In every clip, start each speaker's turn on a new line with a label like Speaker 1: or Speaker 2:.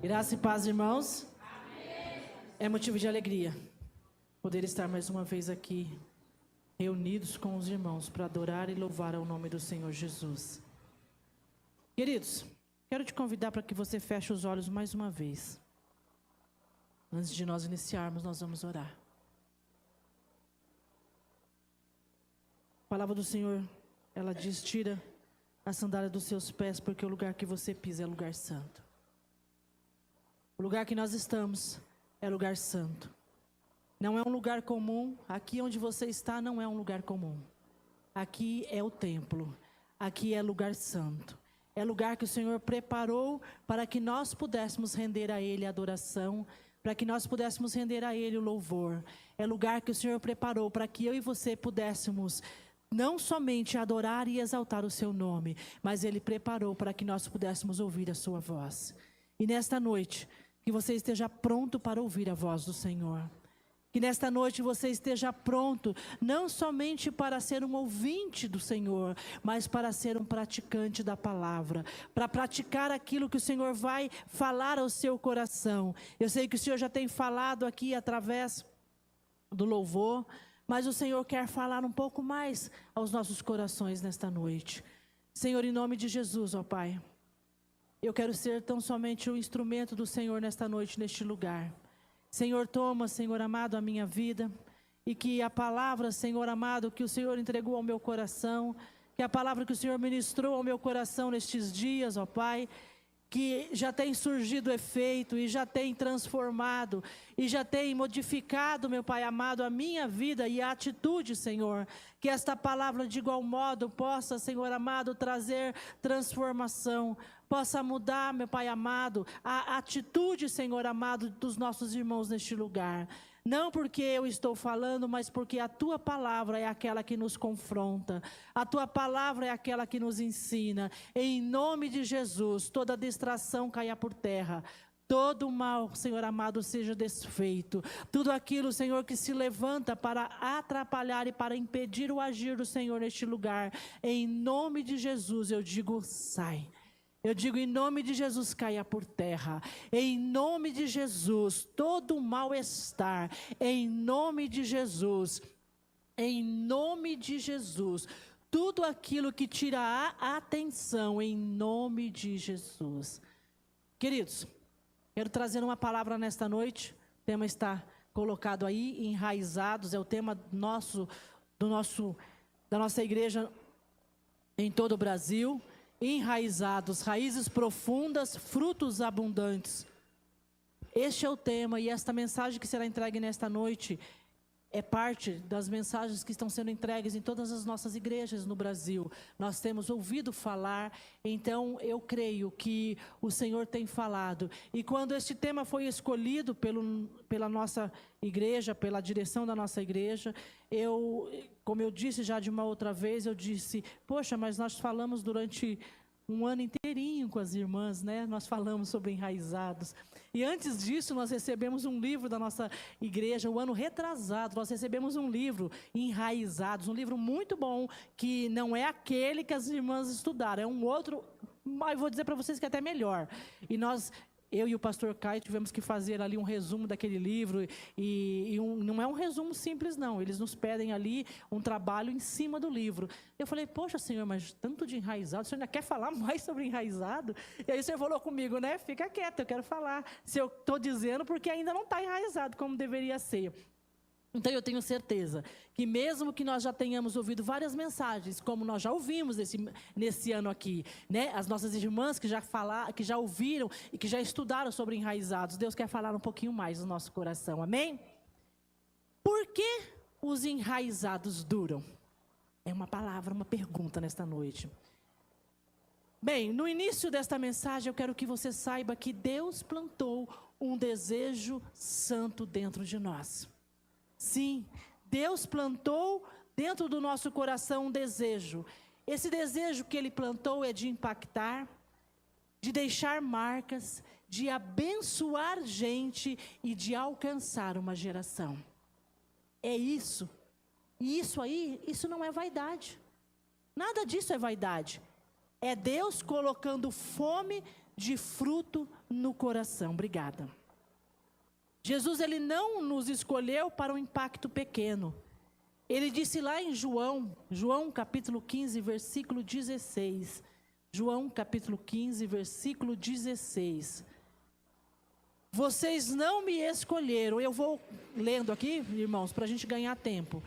Speaker 1: Graça e paz, irmãos. Amém. É motivo de alegria poder estar mais uma vez aqui, reunidos com os irmãos, para adorar e louvar ao nome do Senhor Jesus. Queridos, quero te convidar para que você feche os olhos mais uma vez. Antes de nós iniciarmos, nós vamos orar. A palavra do Senhor, ela diz: tira a sandália dos seus pés, porque o lugar que você pisa é lugar santo. O lugar que nós estamos é lugar santo. Não é um lugar comum. Aqui onde você está não é um lugar comum. Aqui é o templo. Aqui é lugar santo. É lugar que o Senhor preparou para que nós pudéssemos render a Ele a adoração, para que nós pudéssemos render a Ele o louvor. É lugar que o Senhor preparou para que eu e você pudéssemos não somente adorar e exaltar o seu nome, mas Ele preparou para que nós pudéssemos ouvir a sua voz. E nesta noite, que você esteja pronto para ouvir a voz do Senhor. Que nesta noite você esteja pronto, não somente para ser um ouvinte do Senhor, mas para ser um praticante da palavra. Para praticar aquilo que o Senhor vai falar ao seu coração. Eu sei que o Senhor já tem falado aqui através do louvor, mas o Senhor quer falar um pouco mais aos nossos corações nesta noite. Senhor, em nome de Jesus, ó Pai, eu quero ser tão somente o instrumento do Senhor nesta noite, neste lugar. Senhor, toma, Senhor amado, a minha vida, e que a palavra, Senhor amado, que o Senhor entregou ao meu coração, que a palavra que o Senhor ministrou ao meu coração nestes dias, ó Pai, que já tem surgido efeito e já tem transformado e já tem modificado, meu Pai amado, a minha vida e a atitude, Senhor. Que esta palavra de igual modo possa, Senhor amado, trazer transformação, possa mudar, meu Pai amado, a atitude, Senhor amado, dos nossos irmãos neste lugar. Não porque eu estou falando, mas porque a Tua palavra é aquela que nos confronta. A Tua palavra é aquela que nos ensina. Em nome de Jesus, toda distração caia por terra. Todo mal, Senhor amado, seja desfeito. Tudo aquilo, Senhor, que se levanta para atrapalhar e para impedir o agir do Senhor neste lugar. Em nome de Jesus, eu digo, sai. Eu digo, em nome de Jesus, caia por terra. Em nome de Jesus, todo mal-estar. Em nome de Jesus. Em nome de Jesus. Tudo aquilo que tira a atenção, em nome de Jesus. Queridos, quero trazer uma palavra nesta noite. O tema está colocado aí, enraizados. É o tema da nossa igreja em todo o Brasil. Enraizados, raízes profundas, frutos abundantes. Este é o tema, e esta mensagem que será entregue nesta noite é parte das mensagens que estão sendo entregues em todas as nossas igrejas no Brasil. Nós temos ouvido falar, então eu creio que o Senhor tem falado. E quando este tema foi escolhido pela nossa igreja, pela direção da nossa igreja, como eu disse já de uma outra vez, eu disse, poxa, mas nós falamos durante um ano inteirinho com as irmãs, né? Nós falamos sobre enraizados. E antes disso, nós recebemos um livro da nossa igreja, o ano retrasado, nós recebemos um livro, Enraizados, um livro muito bom, que não é aquele que as irmãs estudaram, é um outro, mas vou dizer para vocês que é até melhor. E eu e o pastor Caio tivemos que fazer ali um resumo daquele livro, não é um resumo simples não, eles nos pedem ali um trabalho em cima do livro. Eu falei, poxa Senhor, mas tanto de enraizado, o Senhor ainda quer falar mais sobre enraizado? E aí o Senhor falou comigo, né, fica quieto, eu quero falar, se eu estou dizendo porque ainda não está enraizado como deveria ser. Então eu tenho certeza que mesmo que nós já tenhamos ouvido várias mensagens, como nós já ouvimos nesse ano aqui, né? As nossas irmãs que já ouviram e que já estudaram sobre enraizados, Deus quer falar um pouquinho mais no nosso coração, amém? Por que os enraizados duram? É uma palavra, uma pergunta nesta noite. Bem, no início desta mensagem eu quero que você saiba que Deus plantou um desejo santo dentro de nós. Sim, Deus plantou dentro do nosso coração um desejo. Esse desejo que Ele plantou é de impactar, de deixar marcas, de abençoar gente e de alcançar uma geração. É isso. E isso aí, isso não é vaidade. Nada disso é vaidade. É Deus colocando fome de fruto no coração. Obrigada. Jesus, ele não nos escolheu para um impacto pequeno. Ele disse lá em João capítulo 15, versículo 16. João capítulo 15, versículo 16. Vocês não me escolheram. Eu vou lendo aqui, irmãos, para a gente ganhar tempo.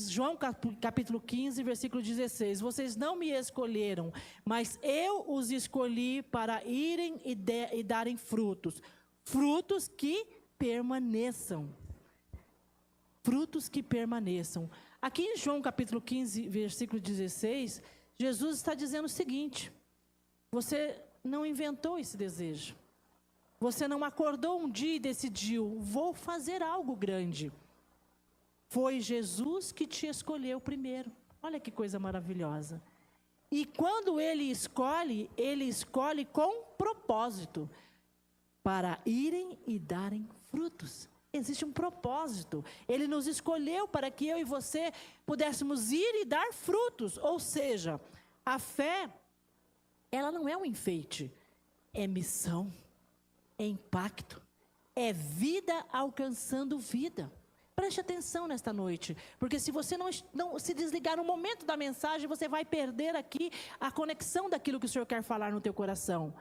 Speaker 1: João capítulo 15, versículo 16. Vocês não me escolheram, mas eu os escolhi para irem e darem frutos. Frutos que permaneçam. Frutos que permaneçam. Aqui em João capítulo 15, versículo 16, Jesus está dizendo o seguinte: você não inventou esse desejo. Você não acordou um dia e decidiu, vou fazer algo grande. Foi Jesus que te escolheu primeiro. Olha que coisa maravilhosa. E quando ele escolhe com propósito, para irem e darem frutos. Existe um propósito. Ele nos escolheu para que eu e você pudéssemos ir e dar frutos. Ou seja, a fé, ela não é um enfeite. É missão, é impacto, é vida alcançando vida. Preste atenção nesta noite, porque se você não se desligar no momento da mensagem, você vai perder aqui a conexão daquilo que o Senhor quer falar no teu coração.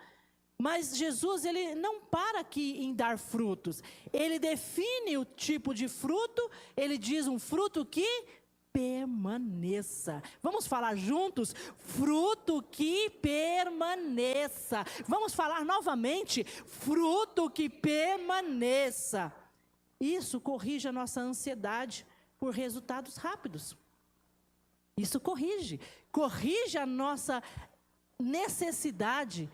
Speaker 1: Mas Jesus, ele não para aqui em dar frutos. Ele define o tipo de fruto, ele diz um fruto que permaneça. Vamos falar juntos? Fruto que permaneça. Vamos falar novamente? Fruto que permaneça. Isso corrige a nossa ansiedade por resultados rápidos. Isso corrige a nossa necessidade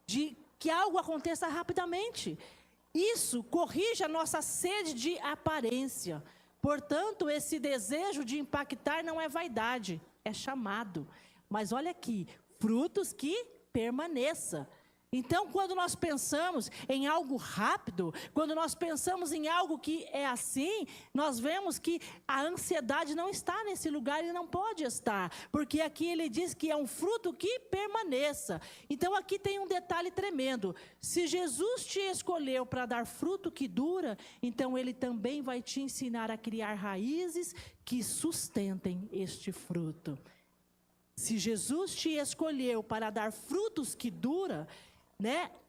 Speaker 1: de que algo aconteça rapidamente. Isso corrige a nossa sede de aparência. Portanto, esse desejo de impactar não é vaidade, é chamado. Mas olha aqui, frutos que permaneçam. Então, quando nós pensamos em algo rápido, quando nós pensamos em algo que é assim, nós vemos que a ansiedade não está nesse lugar e não pode estar. Porque aqui ele diz que é um fruto que permaneça. Então, aqui tem um detalhe tremendo. Se Jesus te escolheu para dar fruto que dura, então ele também vai te ensinar a criar raízes que sustentem este fruto. Se Jesus te escolheu para dar frutos que dura,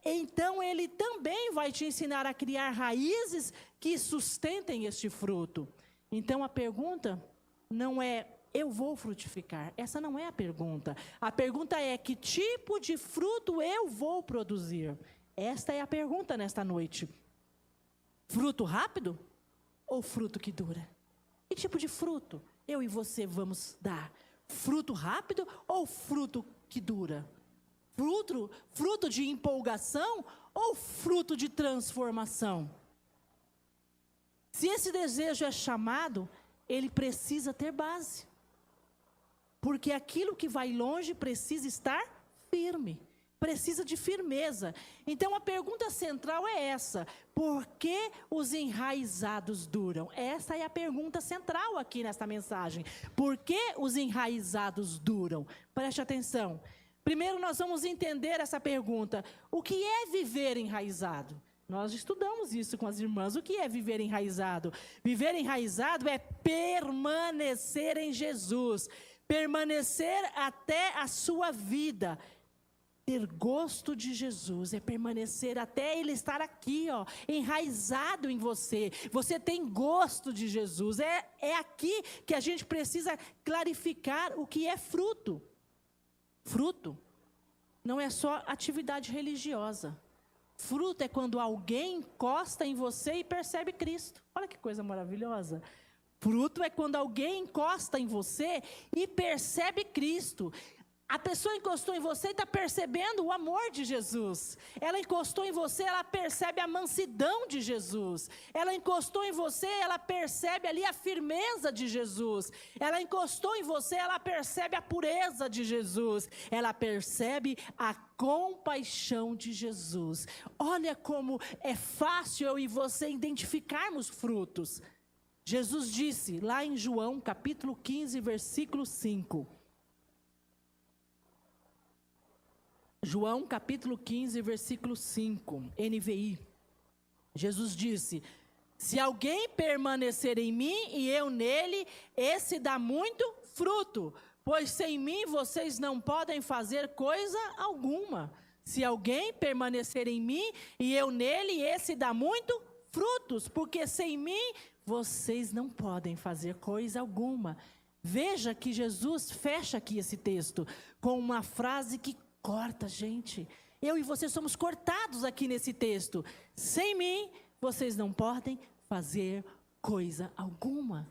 Speaker 1: então ele também vai te ensinar a criar raízes que sustentem este fruto. Então a pergunta não é, eu vou frutificar. Essa não é a pergunta. A pergunta é, que tipo de fruto eu vou produzir? Esta é a pergunta nesta noite. Fruto rápido ou fruto que dura? Que tipo de fruto eu e você vamos dar? Fruto rápido ou fruto que dura? Fruto de empolgação ou fruto de transformação? Se esse desejo é chamado, ele precisa ter base. Porque aquilo que vai longe precisa estar firme. Precisa de firmeza. Então a pergunta central é essa: por que os enraizados duram? Essa é a pergunta central aqui nesta mensagem. Por que os enraizados duram? Preste atenção. Primeiro nós vamos entender essa pergunta. O que é viver enraizado? Nós estudamos isso com as irmãs. O que é viver enraizado? Viver enraizado é permanecer em Jesus. Permanecer até a sua vida. Ter gosto de Jesus é permanecer até Ele estar aqui, enraizado em você. Você tem gosto de Jesus. É aqui que a gente precisa clarificar o que é fruto. Fruto não é só atividade religiosa. Fruto é quando alguém encosta em você e percebe Cristo. Olha que coisa maravilhosa. Fruto é quando alguém encosta em você e percebe Cristo. A pessoa encostou em você e está percebendo o amor de Jesus. Ela encostou em você, ela percebe a mansidão de Jesus. Ela encostou em você, ela percebe ali a firmeza de Jesus. Ela encostou em você, ela percebe a pureza de Jesus. Ela percebe a compaixão de Jesus. Olha como é fácil eu e você identificarmos frutos. Jesus disse lá em João capítulo 15, versículo 5. João capítulo 15, versículo 5, NVI. Jesus disse: se alguém permanecer em mim e eu nele, esse dá muito fruto, pois sem mim vocês não podem fazer coisa alguma. Se alguém permanecer em mim e eu nele, esse dá muito frutos, porque sem mim vocês não podem fazer coisa alguma. Veja que Jesus fecha aqui esse texto com uma frase que corta, gente. Eu e você somos cortados aqui nesse texto. Sem mim, vocês não podem fazer coisa alguma.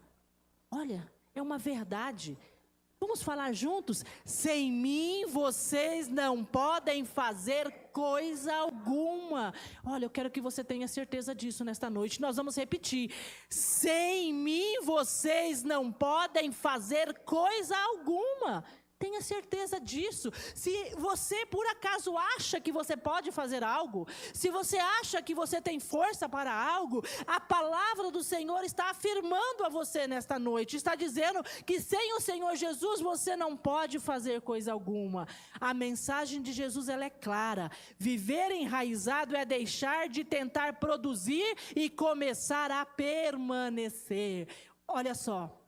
Speaker 1: Olha, é uma verdade. Vamos falar juntos? Sem mim, vocês não podem fazer coisa alguma. Olha, eu quero que você tenha certeza disso nesta noite. Nós vamos repetir. Sem mim, vocês não podem fazer coisa alguma. Tenha certeza disso. Se você por acaso acha que você pode fazer algo, se você acha que você tem força para algo, a palavra do Senhor está afirmando a você nesta noite, está dizendo que sem o Senhor Jesus você não pode fazer coisa alguma. A mensagem de Jesus, ela é clara. Viver enraizado é deixar de tentar produzir e começar a permanecer. Olha só,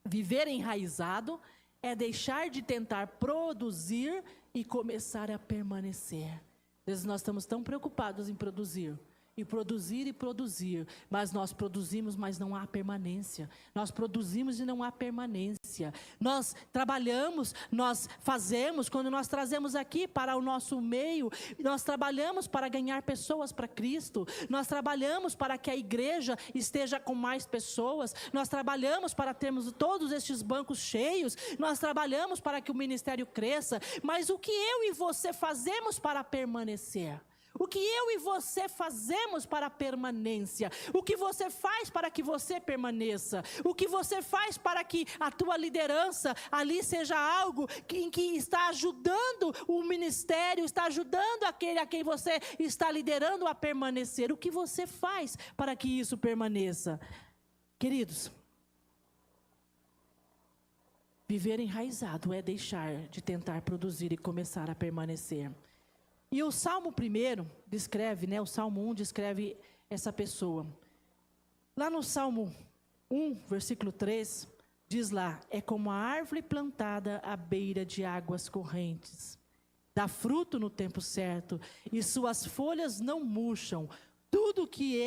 Speaker 1: viver enraizado é deixar de tentar produzir e começar a permanecer. Às vezes nós estamos tão preocupados em produzir, mas nós produzimos, mas não há permanência. Nós produzimos e não há permanência. Nós trabalhamos, nós fazemos, quando nós trazemos aqui para o nosso meio, nós trabalhamos para ganhar pessoas para Cristo, nós trabalhamos para que a igreja esteja com mais pessoas, nós trabalhamos para termos todos estes bancos cheios, nós trabalhamos para que o ministério cresça, mas o que eu e você fazemos para permanecer? O que eu e você fazemos para a permanência? O que você faz para que você permaneça? O que você faz para que a tua liderança ali seja algo em que está ajudando o ministério, está ajudando aquele a quem você está liderando a permanecer? O que você faz para que isso permaneça? Queridos, viver enraizado é deixar de tentar produzir e começar a permanecer. E o Salmo 1 descreve, o Salmo 1 descreve essa pessoa. Lá no Salmo 1, versículo 3, diz lá: é como a árvore plantada à beira de águas correntes. Dá fruto no tempo certo, e suas folhas não murcham. Tudo que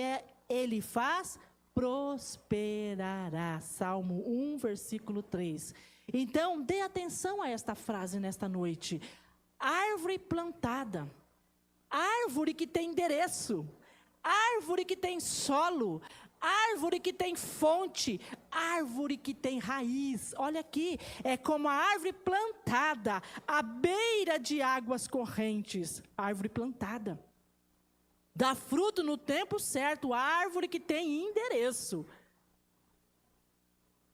Speaker 1: ele faz, prosperará. Salmo 1, versículo 3. Então, dê atenção a esta frase nesta noite. Árvore plantada, árvore que tem endereço, árvore que tem solo, árvore que tem fonte, árvore que tem raiz. Olha aqui, é como a árvore plantada à beira de águas correntes. Árvore plantada. Dá fruto no tempo certo, árvore que tem endereço,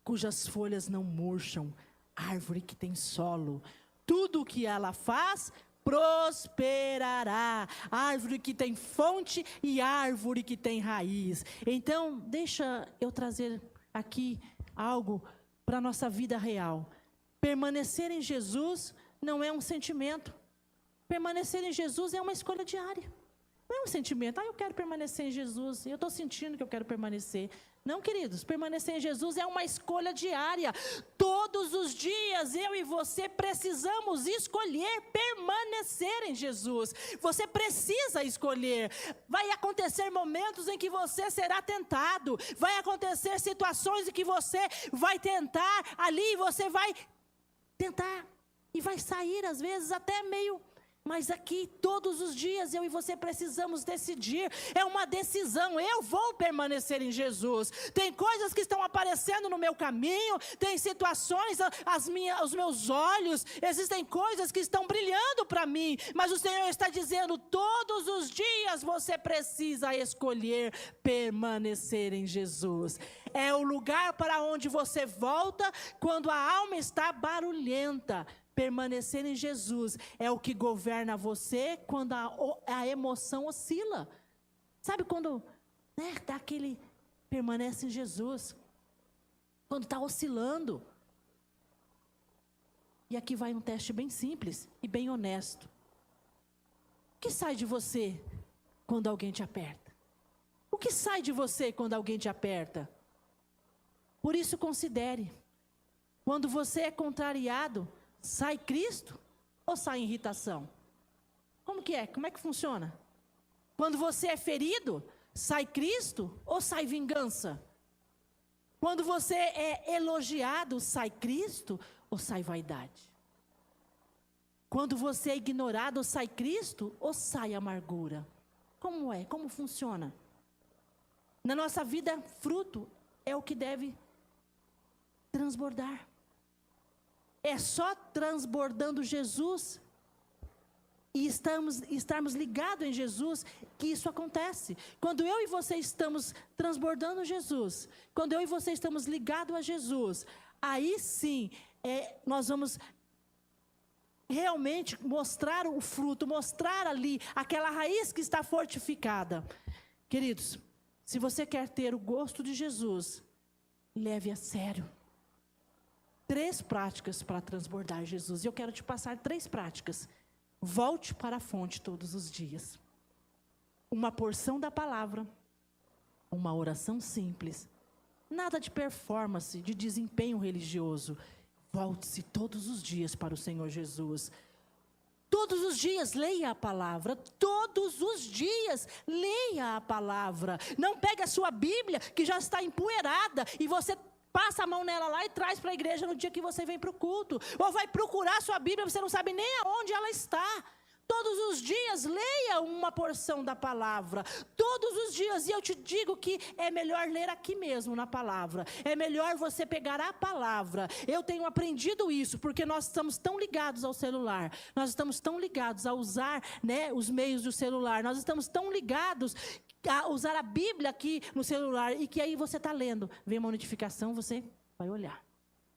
Speaker 1: cujas folhas não murcham, árvore que tem solo. Tudo o que ela faz, prosperará. Árvore que tem fonte e árvore que tem raiz. Então, deixa eu trazer aqui algo para a nossa vida real. Permanecer em Jesus não é um sentimento. Permanecer em Jesus é uma escolha diária. Não é um sentimento, eu quero permanecer em Jesus, eu estou sentindo que eu quero permanecer. Não, queridos, permanecer em Jesus é uma escolha diária. Todos os dias, eu e você precisamos escolher permanecer em Jesus. Você precisa escolher. Vai acontecer momentos em que você será tentado. Vai acontecer situações em que você vai tentar ali, você vai tentar e vai sair às vezes até meio... Mas aqui, todos os dias, eu e você precisamos decidir. É uma decisão. Eu vou permanecer em Jesus. Tem coisas que estão aparecendo no meu caminho. Tem situações, os meus olhos. Existem coisas que estão brilhando para mim. Mas o Senhor está dizendo, todos os dias você precisa escolher permanecer em Jesus. É o lugar para onde você volta quando a alma está barulhenta. Permanecer em Jesus é o que governa você quando a emoção oscila. Sabe quando dá aquele permanece em Jesus? Quando está oscilando. E aqui vai um teste bem simples e bem honesto. O que sai de você quando alguém te aperta? O que sai de você quando alguém te aperta? Por isso considere, quando você é contrariado, sai Cristo ou sai irritação? Como que é? Como é que funciona? Quando você é ferido, sai Cristo ou sai vingança? Quando você é elogiado, sai Cristo ou sai vaidade? Quando você é ignorado, sai Cristo ou sai amargura? Como é? Como funciona? Na nossa vida, fruto é o que deve transbordar. É só transbordando Jesus e estarmos ligados em Jesus que isso acontece. Quando eu e você estamos transbordando Jesus, quando eu e você estamos ligados a Jesus, aí sim nós vamos realmente mostrar o fruto, mostrar ali aquela raiz que está fortificada. Queridos, se você quer ter o gosto de Jesus, leve a sério 3 práticas para transbordar Jesus. E eu quero te passar 3 práticas. Volte para a fonte todos os dias. Uma porção da palavra, uma oração simples, nada de performance, de desempenho religioso. Volte-se todos os dias para o Senhor Jesus. Todos os dias leia a palavra, todos os dias leia a palavra. Não pegue a sua Bíblia, que já está empoeirada, e você passa a mão nela lá e traz para a igreja no dia que você vem para o culto. Ou vai procurar a sua Bíblia, você não sabe nem aonde ela está. Todos os dias, leia uma porção da palavra. Todos os dias. E eu te digo que é melhor ler aqui mesmo na palavra. É melhor você pegar a palavra. Eu tenho aprendido isso, porque nós estamos tão ligados ao celular. Nós estamos tão ligados a usar, os meios do celular. Nós estamos tão ligados a usar a Bíblia aqui no celular. E que aí você está lendo. Vem uma notificação, você vai olhar.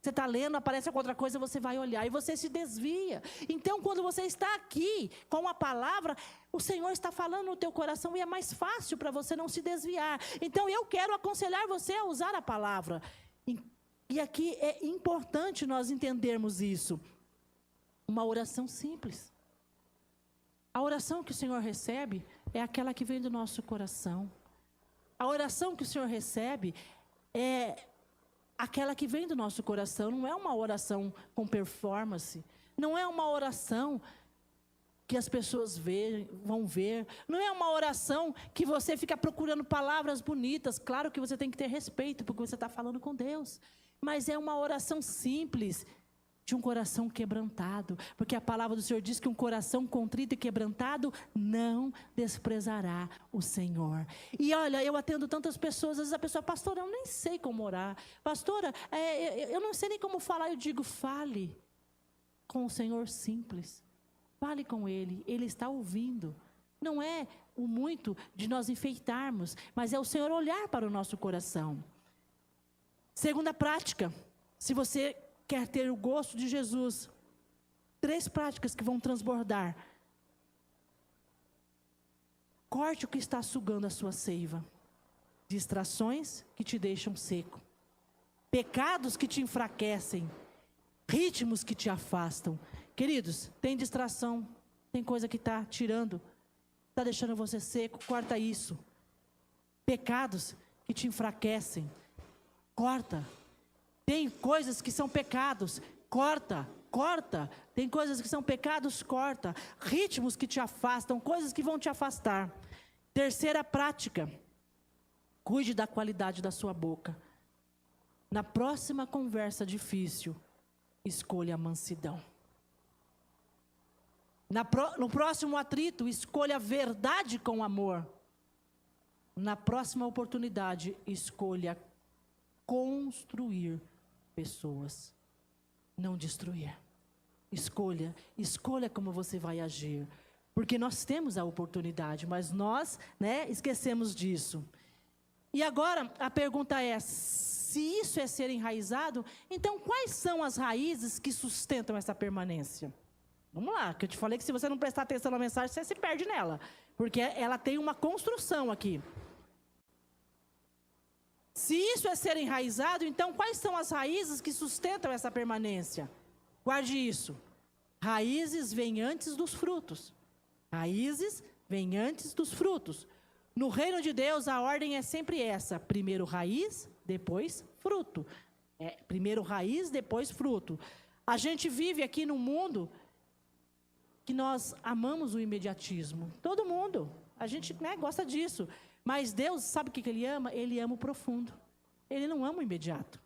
Speaker 1: Você está lendo, aparece alguma outra coisa, você vai olhar e você se desvia. Então, quando você está aqui com a palavra, o Senhor está falando no teu coração e é mais fácil para você não se desviar. Então, eu quero aconselhar você a usar a palavra. E aqui é importante nós entendermos isso. Uma oração simples. A oração que o Senhor recebe é aquela que vem do nosso coração. A oração que o Senhor recebe é aquela que vem do nosso coração. Não é uma oração com performance. Não é uma oração que as pessoas vão ver. Não é uma oração que você fica procurando palavras bonitas. Claro que você tem que ter respeito, porque você está falando com Deus. Mas é uma oração simples, de um coração quebrantado. Porque a palavra do Senhor diz que um coração contrito e quebrantado não desprezará o Senhor. E olha, eu atendo tantas pessoas, às vezes a pessoa, pastora, eu nem sei como orar. Pastora, eu não sei nem como falar. Eu digo, fale com o Senhor simples. Fale com Ele, Ele está ouvindo. Não é o muito de nós enfeitarmos, mas é o Senhor olhar para o nosso coração. Segunda prática, se você quer ter o gosto de Jesus, 3 práticas que vão transbordar. Corte o que está sugando a sua seiva. Distrações que te deixam seco. Pecados que te enfraquecem. Ritmos que te afastam. Queridos, tem distração, tem coisa que está tirando, está deixando você seco, corta isso. Pecados que te enfraquecem, corta. Tem coisas que são pecados, corta. Tem coisas que são pecados, corta. Ritmos que te afastam, coisas que vão te afastar. Terceira prática, cuide da qualidade da sua boca. Na próxima conversa difícil, escolha a mansidão. No próximo atrito, escolha a verdade com amor. Na próxima oportunidade, escolha construir pessoas, não destruir. Escolha como você vai agir. Porque nós temos a oportunidade, mas nós, esquecemos disso. E agora, a pergunta é, se isso é ser enraizado, então quais são as raízes que sustentam essa permanência? Vamos lá, que eu te falei que se você não prestar atenção na mensagem, você se perde nela. Porque ela tem uma construção aqui. Se isso é ser enraizado, então quais são as raízes que sustentam essa permanência? Guarde isso. Raízes vêm antes dos frutos. Raízes vêm antes dos frutos. No reino de Deus, a ordem é sempre essa: primeiro raiz, depois fruto. Primeiro raiz, depois fruto. A gente vive aqui num mundo que nós amamos o imediatismo. Todo mundo. A gente gosta disso. Mas Deus, sabe o que Ele ama? Ele ama o profundo. Ele não ama o imediato.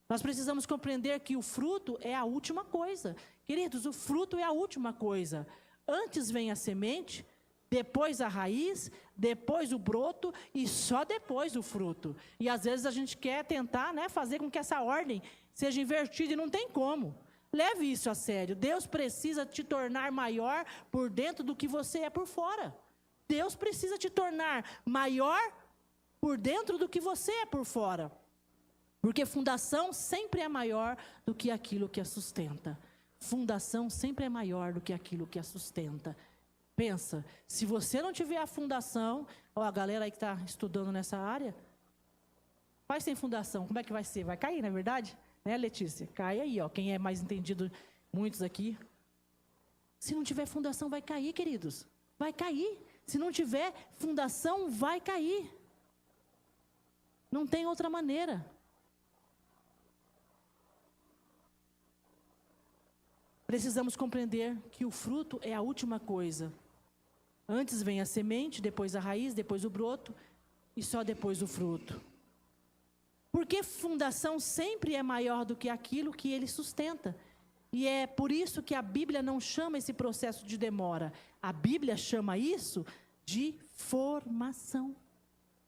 Speaker 1: Nós precisamos compreender que o fruto é a última coisa. Queridos, o fruto é a última coisa. Antes vem a semente, depois a raiz, depois o broto e só depois o fruto. E às vezes a gente quer tentar, fazer com que essa ordem seja invertida e não tem como. Leve isso a sério. Deus precisa te tornar maior por dentro do que você é por fora. Deus precisa te tornar maior por dentro do que você é por fora. Porque fundação sempre é maior do que aquilo que a sustenta. Fundação sempre é maior do que aquilo que a sustenta. Pensa, se você não tiver a fundação, a galera aí que está estudando nessa área, faz sem fundação, como é que vai ser? Vai cair, não é verdade? Letícia? Cai aí, quem é mais entendido, muitos aqui. Se não tiver fundação, vai cair, queridos. Vai cair. Se não tiver fundação, vai cair. Não tem outra maneira. Precisamos compreender que o fruto é a última coisa. Antes vem a semente, depois a raiz, depois o broto e só depois o fruto. Porque fundação sempre é maior do que aquilo que ele sustenta. E é por isso que a Bíblia não chama esse processo de demora. A Bíblia chama isso de formação.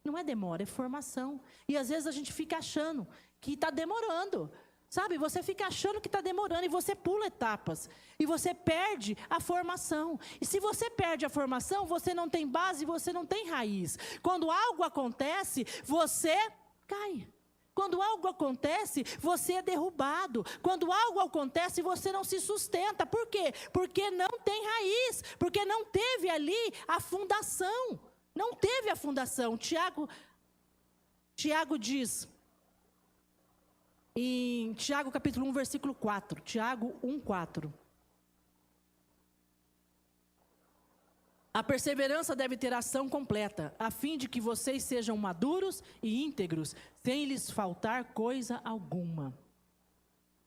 Speaker 1: Não é demora, é formação. E às vezes a gente fica achando que está demorando. Sabe, você fica achando que está demorando e você pula etapas. E você perde a formação. E se você perde a formação, você não tem base, você não tem raiz. Quando algo acontece, você cai. Quando algo acontece, você é derrubado. Quando algo acontece, você não se sustenta. Por quê? Porque não tem raiz. Porque não teve ali a fundação. Não teve a fundação. Tiago diz... Em Tiago capítulo 1, versículo 4. Tiago 1, 4. A perseverança deve ter ação completa, a fim de que vocês sejam maduros e íntegros, sem lhes faltar coisa alguma.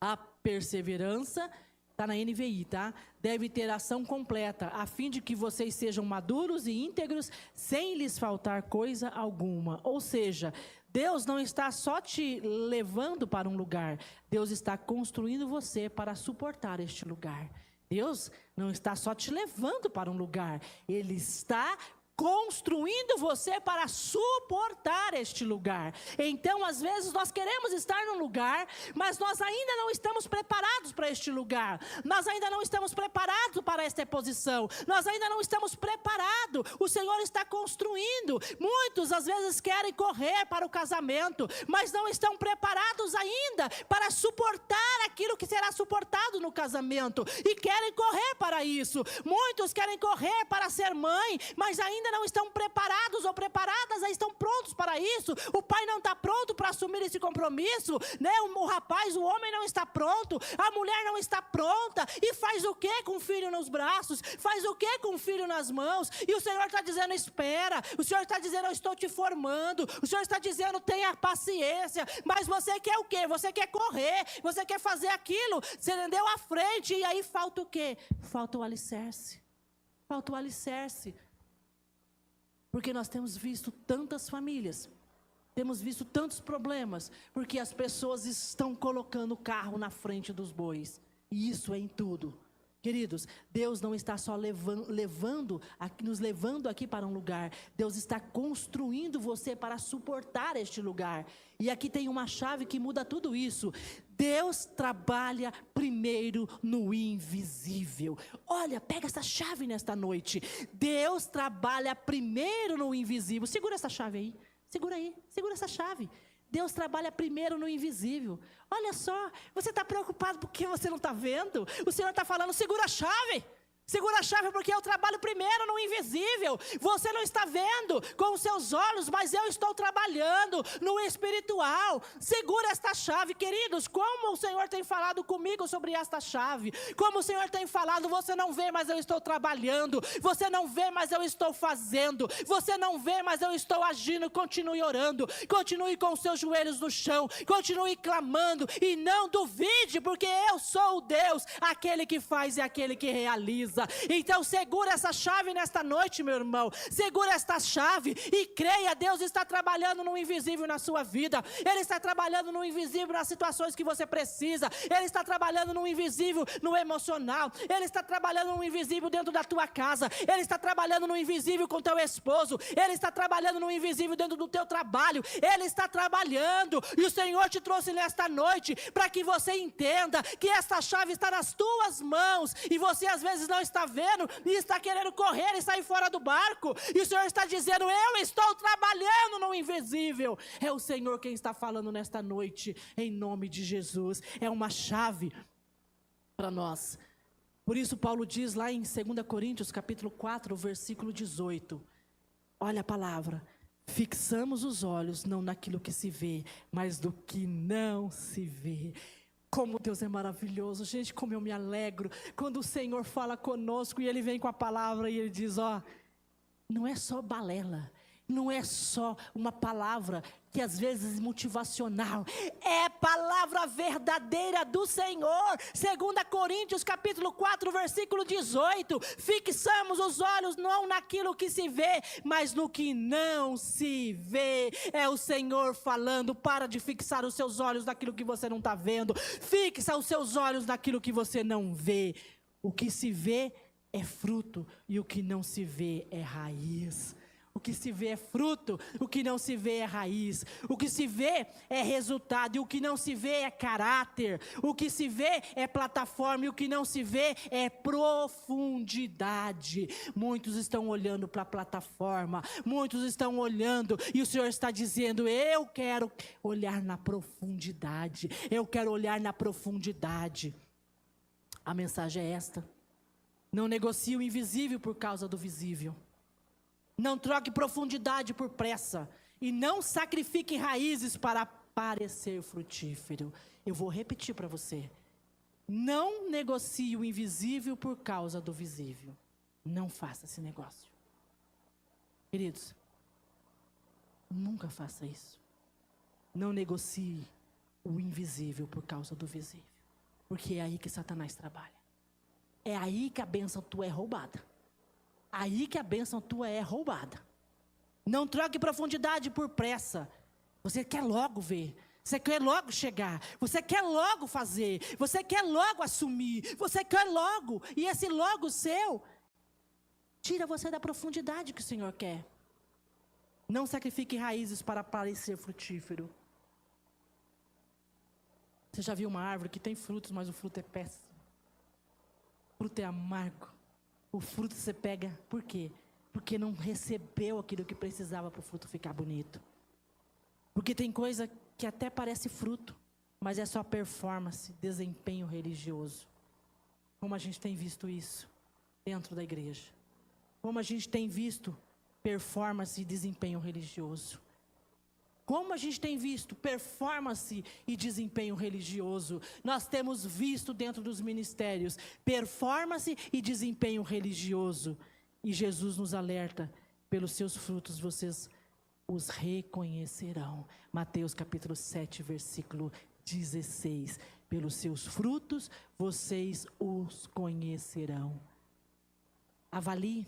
Speaker 1: A perseverança, está na NVI, tá? Deve ter ação completa, a fim de que vocês sejam maduros e íntegros, sem lhes faltar coisa alguma. Ou seja, Deus não está só te levando para um lugar. Deus está construindo você para suportar este lugar. Deus não está só te levando para um lugar. Ele está construindo você para suportar este lugar. Então, às vezes, nós queremos estar num lugar, mas nós ainda não estamos preparados para este lugar. Nós ainda não estamos preparados para esta posição. Nós ainda não estamos preparados. O Senhor está construindo. Muitos, às vezes, querem correr para o casamento, mas não estão preparados ainda para suportar aquilo que será suportado no casamento. E querem correr para isso. Muitos querem correr para ser mãe, mas ainda não estão preparados ou preparadas, estão prontos para isso. O pai não está pronto para assumir esse compromisso, o rapaz, o homem não está pronto, a mulher não está pronta, e faz o que com o filho nos braços? Faz o que com o filho nas mãos? E o Senhor está dizendo, espera. O Senhor está dizendo, eu estou te formando. O Senhor está dizendo, tenha paciência. Mas você quer o quê? Você quer correr, você quer fazer aquilo, você deu à frente, e aí falta o quê? Falta o alicerce. Falta o alicerce. Porque nós temos visto tantas famílias, temos visto tantos problemas, porque as pessoas estão colocando o carro na frente dos bois. E isso é em tudo. Queridos, Deus não está só nos levando aqui para um lugar. Deus está construindo você para suportar este lugar. E aqui tem uma chave que muda tudo isso. Deus trabalha primeiro no invisível. Olha, pega essa chave nesta noite. Deus trabalha primeiro no invisível. Segura essa chave aí. Segura essa chave. Deus trabalha primeiro no invisível. Olha só, você está preocupado porque você não está vendo? O Senhor está falando, segura a chave. Segura a chave porque eu trabalho primeiro no invisível. Você não está vendo com os seus olhos, mas eu estou trabalhando no espiritual. Segura esta chave, queridos. Como o Senhor tem falado comigo sobre esta chave. Como o Senhor tem falado, você não vê, mas eu estou trabalhando. Você não vê, mas eu estou fazendo. Você não vê, mas eu estou agindo. Continue orando. Continue com os seus joelhos no chão. Continue clamando. E não duvide, porque eu sou o Deus, aquele que faz e aquele que realiza. Então segura essa chave nesta noite, meu irmão. Segura esta chave e creia. Deus está trabalhando no invisível na sua vida. Ele está trabalhando no invisível nas situações que você precisa. Ele está trabalhando no invisível no emocional. Ele está trabalhando no invisível dentro da tua casa. Ele está trabalhando no invisível com teu esposo. Ele está trabalhando no invisível dentro do teu trabalho. Ele está trabalhando. E o Senhor te trouxe nesta noite para que você entenda que esta chave está nas tuas mãos. E você às vezes não está vendo e está querendo correr e sair fora do barco. E o Senhor está dizendo: eu estou trabalhando no invisível. É o Senhor quem está falando nesta noite, em nome de Jesus. É uma chave para nós. Por isso Paulo diz lá em 2 Coríntios capítulo 4, versículo 18. Olha a palavra: fixamos os olhos não naquilo que se vê, mas do que não se vê. Como Deus é maravilhoso, gente, como eu me alegro quando o Senhor fala conosco e Ele vem com a palavra e Ele diz: ó, não é só balela, não é só uma palavra que às vezes é motivacional, é palavra verdadeira do Senhor. 2 Coríntios capítulo 4, versículo 18, fixamos os olhos não naquilo que se vê, mas no que não se vê. É o Senhor falando: para de fixar os seus olhos naquilo que você não está vendo, fixa os seus olhos naquilo que você não vê. O que se vê é fruto e o que não se vê é raiz. O que se vê é fruto, o que não se vê é raiz. O que se vê é resultado e o que não se vê é caráter. O que se vê é plataforma e o que não se vê é profundidade. Muitos estão olhando para a plataforma, muitos estão olhando e o Senhor está dizendo: eu quero olhar na profundidade. Eu quero olhar na profundidade. A mensagem é esta: não negocie o invisível por causa do visível. Não troque profundidade por pressa. E não sacrifique raízes para parecer frutífero. Eu vou repetir para você. Não negocie o invisível por causa do visível. Não faça esse negócio. Queridos, nunca faça isso. Não negocie o invisível por causa do visível. Porque é aí que Satanás trabalha. É aí que a bênção tua é roubada. Aí que a bênção tua é roubada. Não troque profundidade por pressa. Você quer logo ver. Você quer logo chegar. Você quer logo fazer. Você quer logo assumir. Você quer logo. E esse logo seu tira você da profundidade que o Senhor quer. Não sacrifique raízes para parecer frutífero. Você já viu uma árvore que tem frutos, mas o fruto é péssimo? O fruto é amargo. O fruto você pega, por quê? Porque não recebeu aquilo que precisava para o fruto ficar bonito. Porque tem coisa que até parece fruto, mas é só performance, desempenho religioso. Como a gente tem visto isso dentro da igreja. Como a gente tem visto performance e desempenho religioso. Como a gente tem visto performance e desempenho religioso. Nós temos visto dentro dos ministérios performance e desempenho religioso. E Jesus nos alerta: pelos seus frutos vocês os reconhecerão. Mateus capítulo 7, versículo 16. Pelos seus frutos vocês os conhecerão. Avalie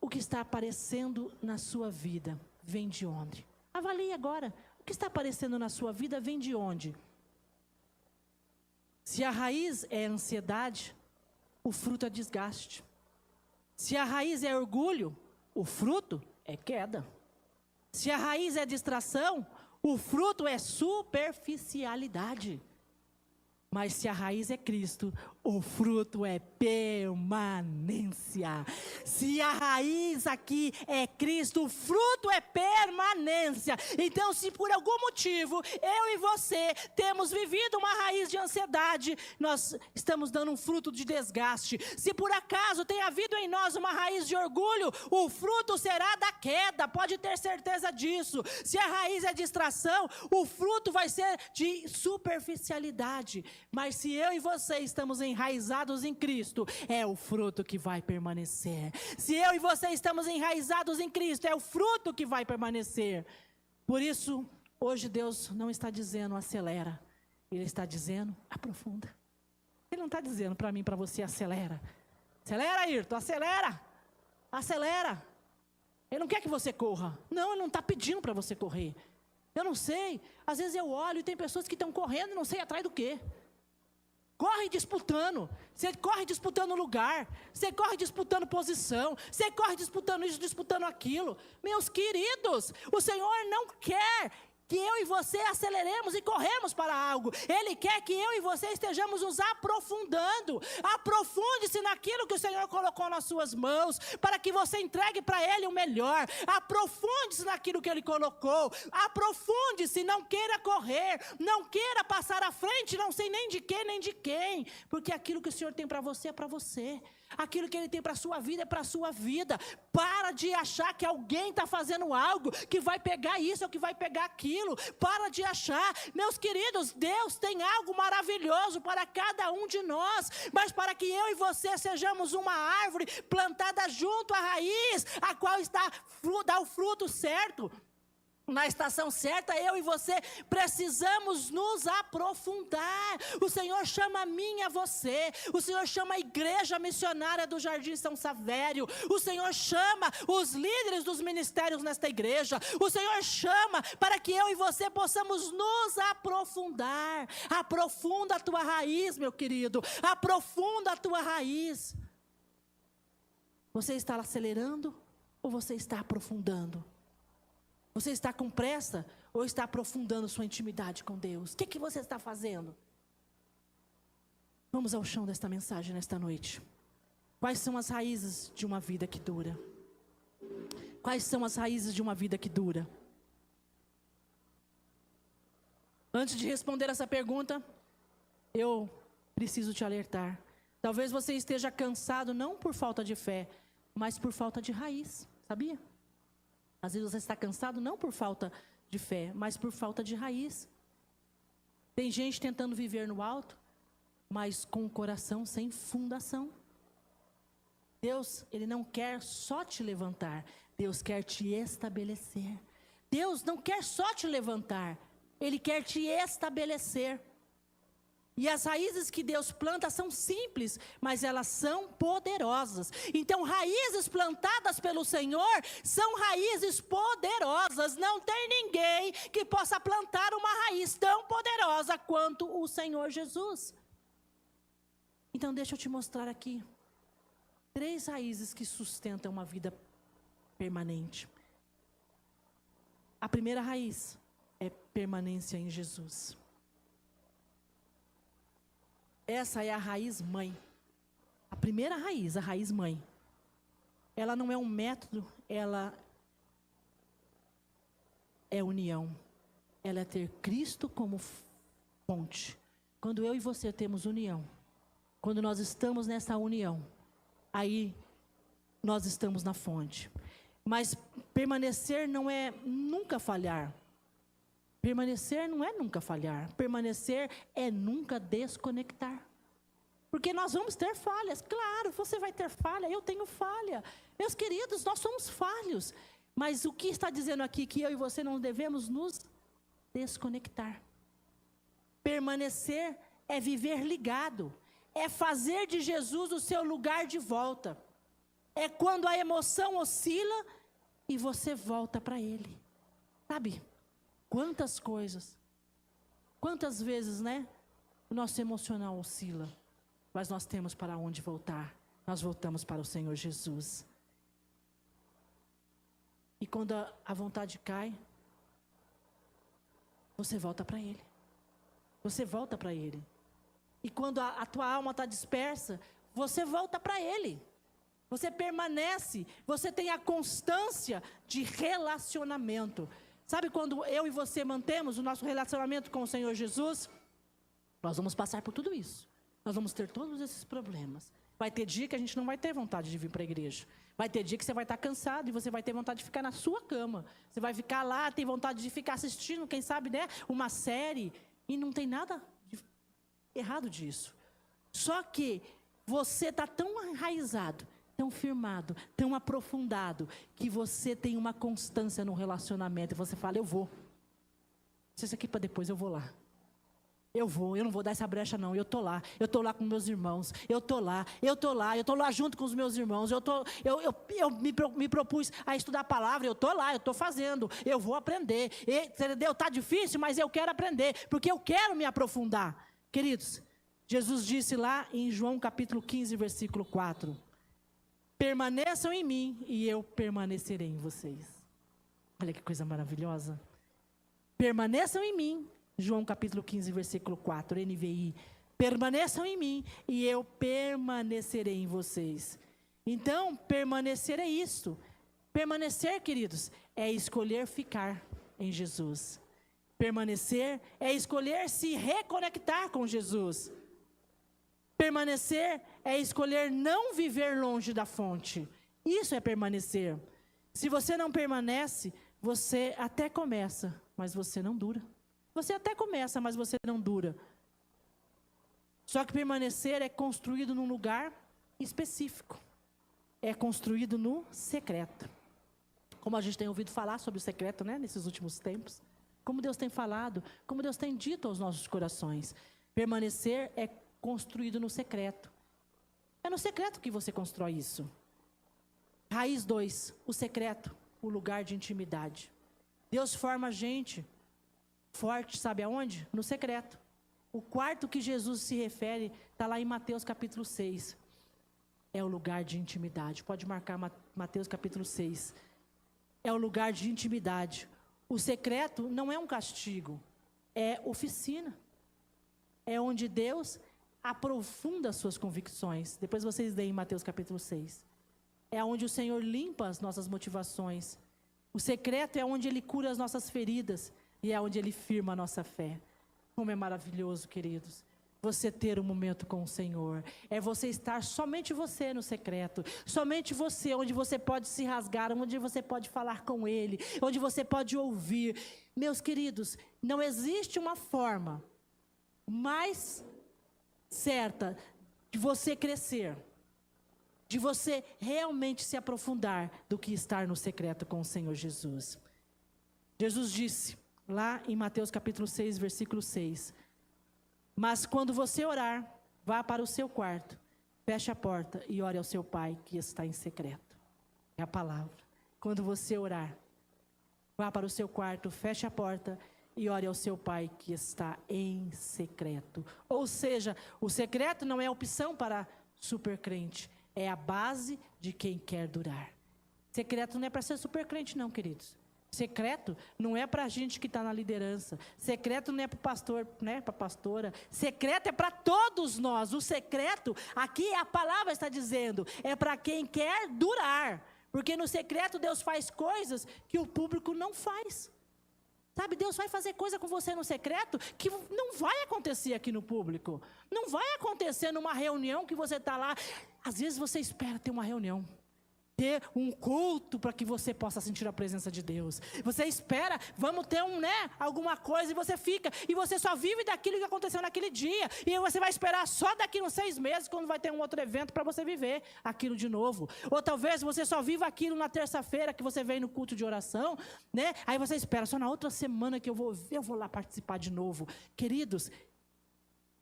Speaker 1: o que está aparecendo na sua vida. Vem de onde? Avalie agora. O que está aparecendo na sua vida vem de onde? Se a raiz é ansiedade, o fruto é desgaste. Se a raiz é orgulho, o fruto é queda. Se a raiz é distração, o fruto é superficialidade. Mas se a raiz é Cristo, o fruto é permanência. Se a raiz aqui é Cristo, o fruto é permanência. Então, se por algum motivo eu e você temos vivido uma raiz de ansiedade, nós estamos dando um fruto de desgaste. Se por acaso tem havido em nós uma raiz de orgulho, o fruto será da queda, pode ter certeza disso. Se a raiz é distração, o fruto vai ser de superficialidade. Mas se eu e você estamos enraizados em Cristo, é o fruto que vai permanecer. Se eu e você estamos enraizados em Cristo, é o fruto que vai permanecer. Por isso, hoje Deus não está dizendo acelera, Ele está dizendo aprofunda. Ele não está dizendo para mim, para você, acelera. Acelera, Ayrton, acelera. Acelera. Ele não quer que você corra. Não, Ele não está pedindo para você correr. Eu não sei, às vezes eu olho e tem pessoas que estão correndo e não sei atrás do quê. Corre disputando, você corre disputando lugar, você corre disputando posição, você corre disputando isso, disputando aquilo. Meus queridos, o Senhor não quer que eu e você aceleremos e corremos para algo. Ele quer que eu e você estejamos nos aprofundando. Aprofunde-se naquilo que o Senhor colocou nas suas mãos, para que você entregue para Ele o melhor. Aprofunde-se naquilo que Ele colocou. Aprofunde-se, não queira correr, não queira passar à frente, não sei nem de quem, nem de quem. Porque aquilo que o Senhor tem para você é para você. Aquilo que Ele tem para a sua vida é para a sua vida. Para de achar que alguém está fazendo algo que vai pegar isso ou que vai pegar aquilo. Para de achar. Meus queridos, Deus tem algo maravilhoso para cada um de nós. Mas para que eu e você sejamos uma árvore plantada junto à raiz, a qual dá o fruto certo, na estação certa, eu e você precisamos nos aprofundar. O Senhor chama a mim e a você. O Senhor chama a igreja missionária do Jardim São Savério. O Senhor chama os líderes dos ministérios nesta igreja. O Senhor chama para que eu e você possamos nos aprofundar. Aprofunda a tua raiz, meu querido. Aprofunda a tua raiz. Você está acelerando ou você está aprofundando? Você está com pressa ou está aprofundando sua intimidade com Deus? O que você está fazendo? Vamos ao chão desta mensagem nesta noite. Quais são as raízes de uma vida que dura? Quais são as raízes de uma vida que dura? Antes de responder essa pergunta, eu preciso te alertar. Talvez você esteja cansado não por falta de fé, mas por falta de raiz, sabia? Às vezes você está cansado não por falta de fé, mas por falta de raiz. Tem gente tentando viver no alto, mas com o coração sem fundação. Deus, Ele não quer só te levantar, Deus quer te estabelecer. Deus não quer só te levantar, Ele quer te estabelecer. E as raízes que Deus planta são simples, mas elas são poderosas. Então, raízes plantadas pelo Senhor são raízes poderosas. Não tem ninguém que possa plantar uma raiz tão poderosa quanto o Senhor Jesus. Então, deixa eu te mostrar aqui 3 raízes que sustentam uma vida permanente. A primeira raiz é permanência em Jesus. Essa é a raiz mãe. A primeira raiz, a raiz mãe. Ela não é um método, ela é união. Ela é ter Cristo como fonte. Quando eu e você temos união, quando nós estamos nessa união, aí nós estamos na fonte. Mas permanecer não é nunca falhar. Permanecer não é nunca falhar. Permanecer é nunca desconectar. Porque nós vamos ter falhas. Claro, você vai ter falha, eu tenho falha. Meus queridos, nós somos falhos. Mas o que está dizendo aqui? Que eu e você não devemos nos desconectar. Permanecer é viver ligado. É fazer de Jesus o seu lugar de volta. É quando a emoção oscila e você volta para Ele. Sabe? Quantas coisas, quantas vezes, né? O nosso emocional oscila, mas nós temos para onde voltar. Nós voltamos para o Senhor Jesus. E quando a vontade cai, você volta para Ele. Você volta para Ele. E quando a tua alma está dispersa, você volta para Ele. Você permanece, você tem a constância de relacionamento. Sabe quando eu e você mantemos o nosso relacionamento com o Senhor Jesus? Nós vamos passar por tudo isso. Nós vamos ter todos esses problemas. Vai ter dia que a gente não vai ter vontade de vir para a igreja. Vai ter dia que você vai estar cansado e você vai ter vontade de ficar na sua cama. Você vai ficar lá, tem vontade de ficar assistindo, quem sabe, né, uma série. E não tem nada errado disso. Só que você está tão enraizado, tão firmado, tão aprofundado, que você tem uma constância no relacionamento. E você fala, eu vou. Se isso aqui para depois, eu vou lá. Eu não vou dar essa brecha não, eu estou lá com meus irmãos, eu estou lá junto com os meus irmãos, eu me propus a estudar a palavra, eu estou lá, eu estou fazendo, eu vou aprender, entendeu? Está difícil, mas eu quero aprender, porque eu quero me aprofundar. Queridos, Jesus disse lá em João capítulo 15, versículo 4, permaneçam em mim e eu permanecerei em vocês. Olha que coisa maravilhosa. Permaneçam em mim. João capítulo 15, versículo 4, NVI. Permaneçam em mim e eu permanecerei em vocês. Então, permanecer é isso. Permanecer, queridos, é escolher ficar em Jesus. Permanecer é escolher se reconectar com Jesus. Permanecer é escolher não viver longe da fonte. Isso é permanecer. Se você não permanece, você até começa, mas você não dura. Você até começa, mas você não dura. Só que permanecer é construído num lugar específico. É construído no secreto. Como a gente tem ouvido falar sobre o secreto, né, nesses últimos tempos. Como Deus tem falado, como Deus tem dito aos nossos corações. Permanecer é construído no secreto. É no secreto que você constrói isso. Raiz 2, o secreto, o lugar de intimidade. Deus forma a gente forte, sabe aonde? No secreto. O quarto que Jesus se refere está lá em Mateus capítulo 6. É o lugar de intimidade. Pode marcar Mateus capítulo 6. É o lugar de intimidade. O secreto não é um castigo, é oficina. É onde Deus aprofunda as suas convicções. Depois vocês leem Mateus capítulo 6. É onde o Senhor limpa as nossas motivações. O secreto é onde Ele cura as nossas feridas. E é onde Ele firma a nossa fé. Como é maravilhoso, queridos, você ter um momento com o Senhor. É você estar somente você no secreto. Somente você, onde você pode se rasgar, onde você pode falar com Ele, onde você pode ouvir. Meus queridos, não existe uma forma mais certa de você crescer, de você realmente se aprofundar, do que estar no secreto com o Senhor Jesus. Jesus disse lá em Mateus capítulo 6, versículo 6. Mas quando você orar, vá para o seu quarto, feche a porta e ore ao seu pai que está em secreto. É a palavra. Quando você orar, vá para o seu quarto, feche a porta e ore ao seu pai que está em secreto. Ou seja, o secreto não é opção para super crente, é a base de quem quer durar. Secreto não é para ser super crente não, queridos. Secreto não é para a gente que está na liderança. Secreto não é para o pastor, né, para a pastora. Secreto é para todos nós. O secreto, aqui a palavra está dizendo, é para quem quer durar. Porque no secreto Deus faz coisas que o público não faz. Sabe, Deus vai fazer coisa com você no secreto que não vai acontecer aqui no público. Não vai acontecer numa reunião que você está lá. Às vezes você espera ter uma reunião, ter um culto para que você possa sentir a presença de Deus. Você espera, vamos ter alguma coisa, e você fica, e você só vive daquilo que aconteceu naquele dia, e você vai esperar só daqui uns 6 meses, quando vai ter um outro evento, para você viver aquilo de novo. Ou talvez você só viva aquilo na terça-feira, que você vem no culto de oração, né? Aí você espera, só na outra semana que eu vou lá participar de novo. Queridos,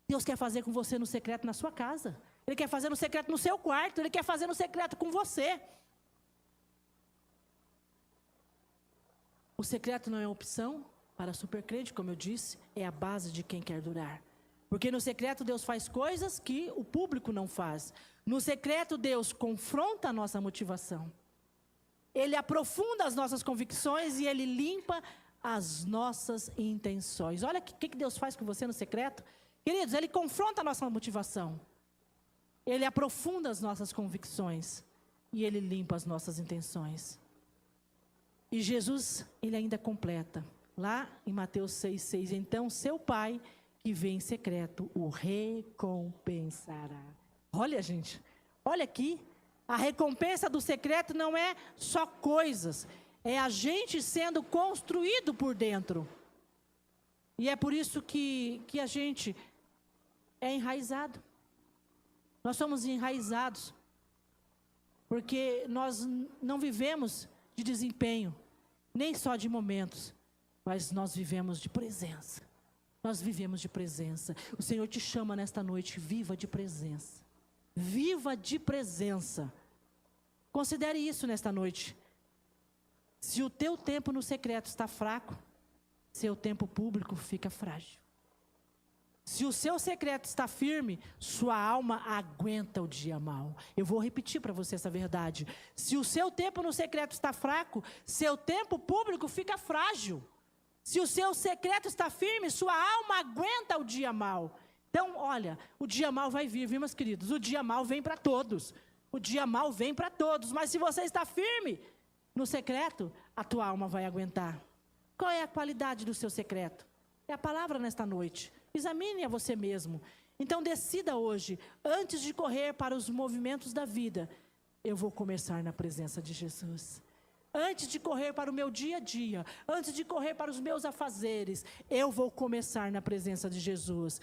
Speaker 1: Deus quer fazer com você no secreto na sua casa. Ele quer fazer no secreto no seu quarto, Ele quer fazer no secreto com você. O secreto não é opção para supercrente, como eu disse, é a base de quem quer durar. Porque no secreto Deus faz coisas que o público não faz. No secreto Deus confronta a nossa motivação. Ele aprofunda as nossas convicções e Ele limpa as nossas intenções. Olha o que Deus faz com você no secreto. Queridos, ele confronta a nossa motivação. Ele aprofunda as nossas convicções. E ele limpa as nossas intenções. E Jesus, ele ainda completa. Lá em Mateus 6,6. Então, seu Pai, que vê em secreto, o recompensará. Olha, gente. Olha aqui. A recompensa do secreto não é só coisas. É a gente sendo construído por dentro. E é por isso que a gente é enraizado. Nós somos enraizados. Porque nós não vivemos de desempenho, nem só de momentos, mas nós vivemos de presença. Nós vivemos de presença. O Senhor te chama nesta noite, viva de presença. Viva de presença. Considere isso nesta noite. Se o teu tempo no secreto está fraco, seu tempo público fica frágil. Se o seu secreto está firme, sua alma aguenta o dia mau. Eu vou repetir para você essa verdade. Se o seu tempo no secreto está fraco, seu tempo público fica frágil. Se o seu secreto está firme, sua alma aguenta o dia mau. Então, olha, o dia mau vai vir, viu, meus queridos? O dia mau vem para todos. O dia mau vem para todos. Mas se você está firme no secreto, a tua alma vai aguentar. Qual é a qualidade do seu secreto? É a palavra nesta noite. Examine a você mesmo. Então decida hoje, antes de correr para os movimentos da vida, eu vou começar na presença de Jesus. Antes de correr para o meu dia a dia, antes de correr para os meus afazeres, eu vou começar na presença de Jesus.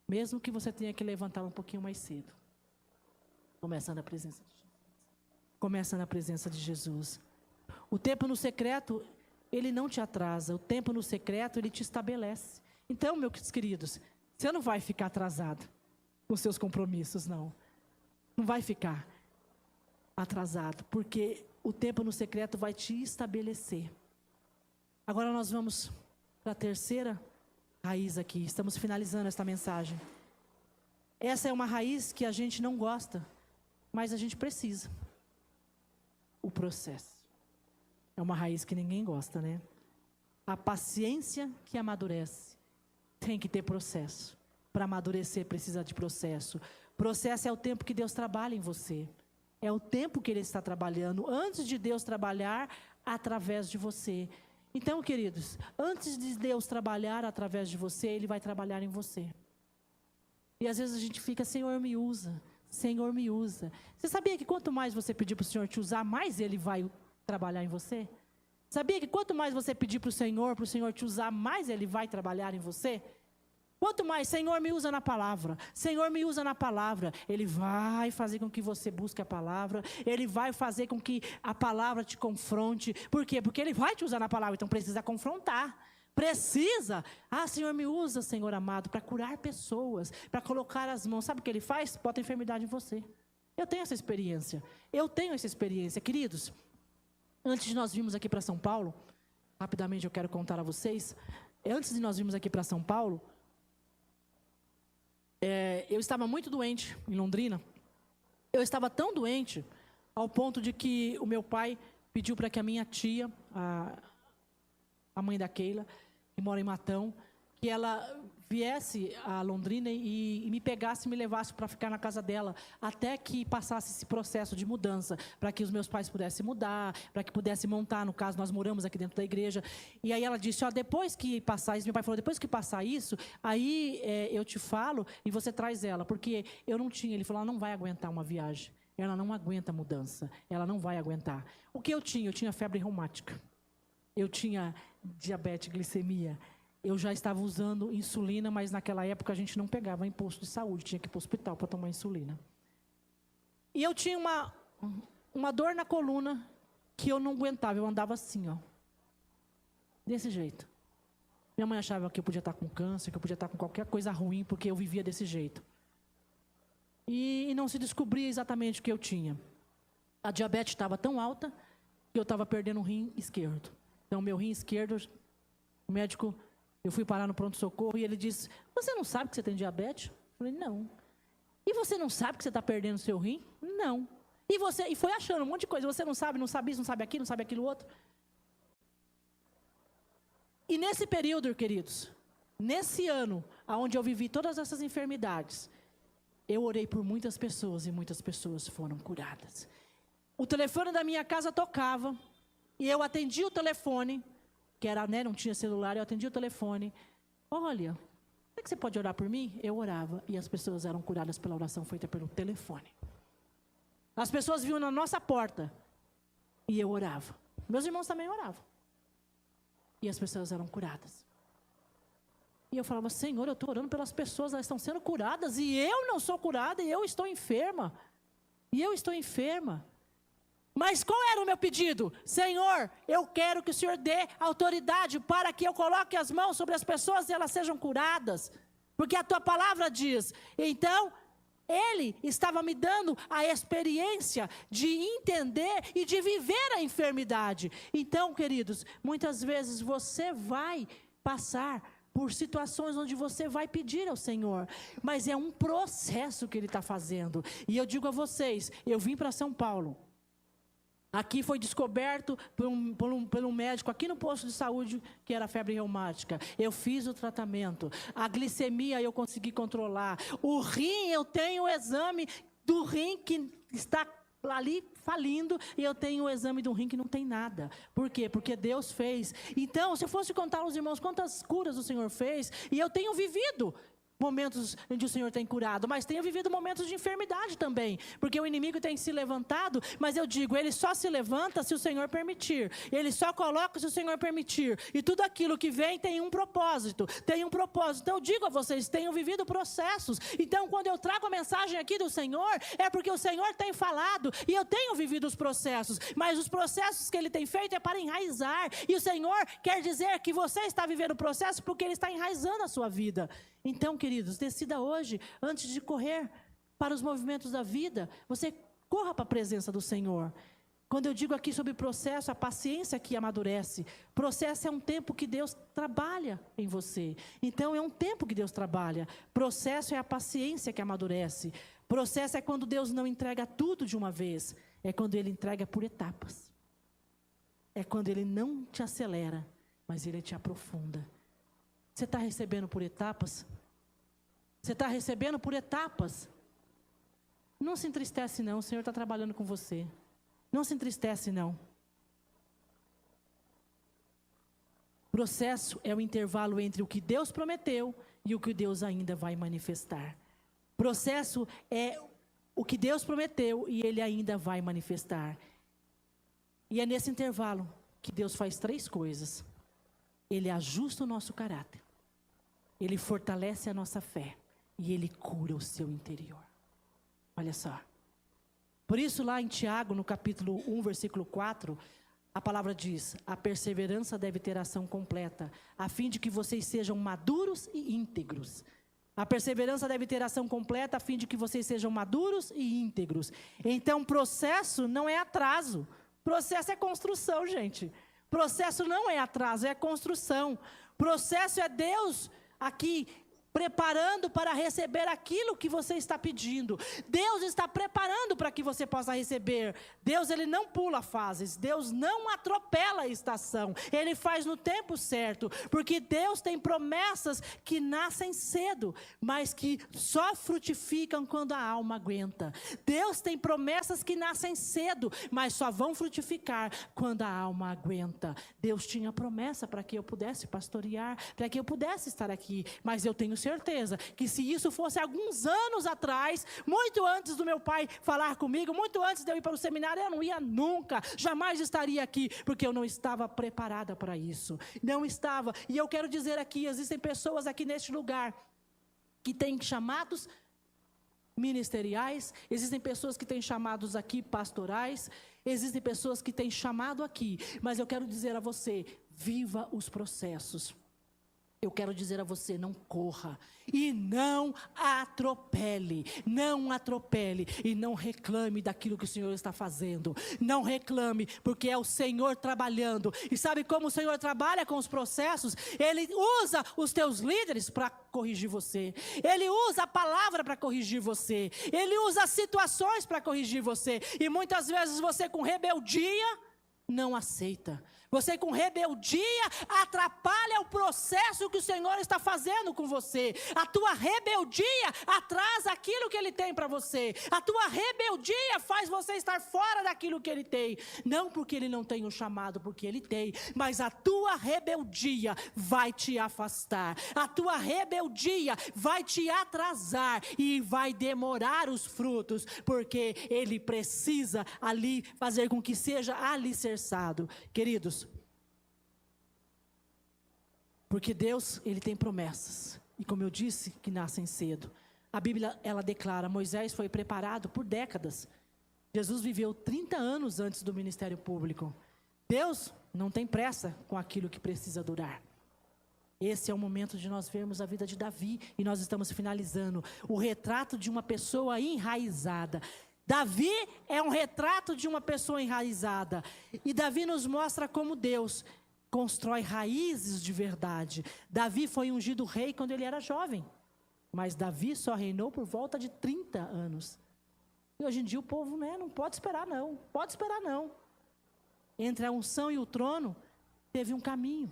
Speaker 1: Mesmo que você tenha que levantar um pouquinho mais cedo. Começa na presença de Jesus. Começa na presença de Jesus. O tempo no secreto, ele não te atrasa. O tempo no secreto, ele te estabelece. Então, meus queridos, você não vai ficar atrasado com seus compromissos, não. Não vai ficar atrasado, porque o tempo no secreto vai te estabelecer. Agora nós vamos para a terceira raiz aqui. Estamos finalizando esta mensagem. Essa é uma raiz que a gente não gosta, mas a gente precisa. O processo. É uma raiz que ninguém gosta, né? A paciência que amadurece. Tem que ter processo. Para amadurecer precisa de processo. Processo é o tempo que Deus trabalha em você. É o tempo que Ele está trabalhando. Antes de Deus trabalhar através de você. Então, queridos, antes de Deus trabalhar através de você, Ele vai trabalhar em você. E às vezes a gente fica, Senhor, me usa. Senhor, me usa. Você sabia que quanto mais você pedir para o Senhor te usar, mais Ele vai trabalhar em você? Sabia que quanto mais você pedir para o Senhor te usar, mais Ele vai trabalhar em você? Quanto mais, Senhor, me usa na palavra. Senhor, me usa na palavra. Ele vai fazer com que você busque a palavra. Ele vai fazer com que a palavra te confronte. Por quê? Porque Ele vai te usar na palavra. Então precisa confrontar. Precisa. Ah, Senhor, me usa, Senhor amado, para curar pessoas. Para colocar as mãos. Sabe o que Ele faz? Bota a enfermidade em você. Eu tenho essa experiência. Queridos. Antes de nós virmos aqui para São Paulo, rapidamente eu quero contar a vocês. Antes de nós virmos aqui para São Paulo, eu estava muito doente em Londrina. Eu estava tão doente, ao ponto de que o meu pai pediu para que a minha tia, a mãe da Keila, que mora em Matão, que ela viesse a Londrina e me pegasse e me levasse para ficar na casa dela, até que passasse esse processo de mudança, para que os meus pais pudessem mudar, para que pudessem montar, no caso, nós moramos aqui dentro da igreja. E aí ela disse, depois que passar isso, meu pai falou, depois que passar isso, aí eu te falo e você traz ela, porque eu não tinha, ele falou, ela não vai aguentar uma viagem, ela não aguenta mudança, ela não vai aguentar. O que eu tinha? Eu tinha febre reumática, eu tinha diabetes, glicemia. Eu já estava usando insulina, mas naquela época a gente não pegava em posto de saúde, tinha que ir para o hospital para tomar insulina. E eu tinha uma dor na coluna que eu não aguentava, eu andava assim, desse jeito. Minha mãe achava que eu podia estar com câncer, que eu podia estar com qualquer coisa ruim, porque eu vivia desse jeito. E não se descobria exatamente o que eu tinha. A diabetes estava tão alta que eu estava perdendo o rim esquerdo. Então, meu rim esquerdo, o médico... Eu fui parar no pronto-socorro e ele disse, você não sabe que você tem diabetes? Eu falei, não. E você não sabe que você está perdendo o seu rim? Não. E foi achando um monte de coisa. Você não sabe isso, não sabe aquilo, não sabe aquilo outro. E nesse período, queridos, nesse ano, onde eu vivi todas essas enfermidades, eu orei por muitas pessoas e muitas pessoas foram curadas. O telefone da minha casa tocava e eu atendi o telefone, que era, né, não tinha celular, eu atendi o telefone. Olha, será que você pode orar por mim? Eu orava e as pessoas eram curadas pela oração feita pelo telefone. As pessoas vinham na nossa porta e eu orava. Meus irmãos também oravam. E as pessoas eram curadas. E eu falava, Senhor, eu estou orando pelas pessoas, elas estão sendo curadas, e eu não sou curada, e eu estou enferma. Mas qual era o meu pedido? Senhor, eu quero que o Senhor dê autoridade para que eu coloque as mãos sobre as pessoas e elas sejam curadas. Porque a tua palavra diz. Então, Ele estava me dando a experiência de entender e de viver a enfermidade. Então, queridos, muitas vezes você vai passar por situações onde você vai pedir ao Senhor, mas é um processo que Ele está fazendo. E eu digo a vocês, eu vim para São Paulo, aqui foi descoberto por um médico, aqui no posto de saúde, que era febre reumática. Eu fiz o tratamento, a glicemia eu consegui controlar, o rim, eu tenho o exame do rim que está ali falindo, e eu tenho o exame de um rim que não tem nada. Por quê? Porque Deus fez. Então, se eu fosse contar aos irmãos quantas curas o Senhor fez, e eu tenho vivido momentos onde o Senhor tem curado, mas tenho vivido momentos de enfermidade também, porque o inimigo tem se levantado, mas eu digo, ele só se levanta se o Senhor permitir, ele só coloca se o Senhor permitir, e tudo aquilo que vem tem um propósito, então eu digo a vocês, tenho vivido processos. Então quando eu trago a mensagem aqui do Senhor, é porque o Senhor tem falado, e eu tenho vivido os processos, mas os processos que Ele tem feito é para enraizar, e o Senhor quer dizer que você está vivendo o processo porque Ele está enraizando a sua vida. Então, queridos, decida hoje, antes de correr para os movimentos da vida, você corra para a presença do Senhor. Quando eu digo aqui sobre processo, a paciência que amadurece. Processo é um tempo que Deus trabalha em você. Então, é um tempo que Deus trabalha. Processo é a paciência que amadurece. Processo é quando Deus não entrega tudo de uma vez. É quando Ele entrega por etapas. É quando Ele não te acelera, mas Ele te aprofunda. Você está recebendo por etapas? Você está recebendo por etapas? Não se entristece não, o Senhor está trabalhando com você. Não se entristece não. Processo é o intervalo entre o que Deus prometeu e o que Deus ainda vai manifestar. Processo é o que Deus prometeu e Ele ainda vai manifestar. E é nesse intervalo que Deus faz 3 coisas. Ele ajusta o nosso caráter, Ele fortalece a nossa fé e Ele cura o seu interior. Olha só. Por isso lá em Tiago, no capítulo 1, versículo 4, a palavra diz, a perseverança deve ter ação completa, a fim de que vocês sejam maduros e íntegros. A perseverança deve ter ação completa, a fim de que vocês sejam maduros e íntegros. Então, processo não é atraso, processo é construção, gente. Processo não é atraso, é construção. Processo é Deus aqui preparando para receber aquilo que você está pedindo. Deus está preparando para que você possa receber. Deus, Ele não pula fases. Deus não atropela a estação. Ele faz no tempo certo. Porque Deus tem promessas que nascem cedo, mas que só frutificam quando a alma aguenta. Deus tem promessas que nascem cedo, mas só vão frutificar quando a alma aguenta. Deus tinha promessa para que eu pudesse pastorear, para que eu pudesse estar aqui, mas eu tenho certeza que se isso fosse alguns anos atrás, muito antes do meu pai falar comigo, muito antes de eu ir para o seminário, eu não ia nunca, jamais estaria aqui, porque eu não estava preparada para isso, não estava. E eu quero dizer aqui, existem pessoas aqui neste lugar que têm chamados ministeriais, existem pessoas que têm chamados aqui pastorais, existem pessoas que têm chamado aqui, mas eu quero dizer a você, viva os processos. Eu quero dizer a você, não corra e não atropele e não reclame daquilo que o Senhor está fazendo. Não reclame, porque é o Senhor trabalhando. E sabe como o Senhor trabalha com os processos? Ele usa os teus líderes para corrigir você. Ele usa a palavra para corrigir você. Ele usa as situações para corrigir você. E muitas vezes você com rebeldia não aceita. Você com rebeldia atrapalha o processo que o Senhor está fazendo com você. A tua rebeldia atrasa aquilo que Ele tem para você. A tua rebeldia faz você estar fora daquilo que Ele tem. Não porque Ele não tem um chamado, porque Ele tem. Mas a tua rebeldia vai te afastar. A tua rebeldia vai te atrasar e vai demorar os frutos. Porque Ele precisa ali fazer com que seja alicerçado. Queridos, porque Deus, Ele tem promessas. E como eu disse, que nascem cedo. A Bíblia, ela declara, Moisés foi preparado por décadas. Jesus viveu 30 anos antes do ministério público. Deus não tem pressa com aquilo que precisa durar. Esse é o momento de nós vermos a vida de Davi. E nós estamos finalizando o retrato de uma pessoa enraizada. Davi é um retrato de uma pessoa enraizada. E Davi nos mostra como Deus constrói raízes de verdade. Davi foi ungido rei quando ele era jovem. Mas Davi só reinou por volta de 30 anos. E hoje em dia o povo, não pode esperar não. Pode esperar não. Entre a unção e o trono, teve um caminho.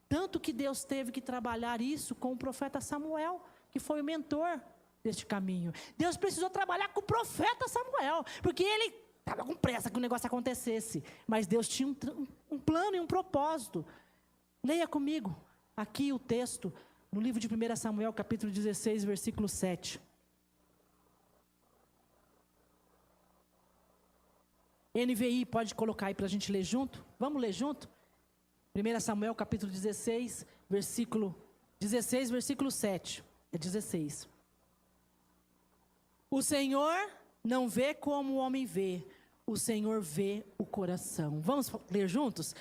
Speaker 1: Tanto que Deus teve que trabalhar isso com o profeta Samuel, que foi o mentor deste caminho. Deus precisou trabalhar com o profeta Samuel, porque ele estava com pressa que o negócio acontecesse. Mas Deus tinha um plano e um propósito. Leia comigo aqui o texto, no livro de 1 Samuel, capítulo 16, versículo 7. NVI, pode colocar aí para a gente ler junto? Vamos ler junto? 1 Samuel, capítulo 16, versículo 7. É 16. O Senhor não vê como o homem vê, o Senhor vê o coração. Vamos ler juntos?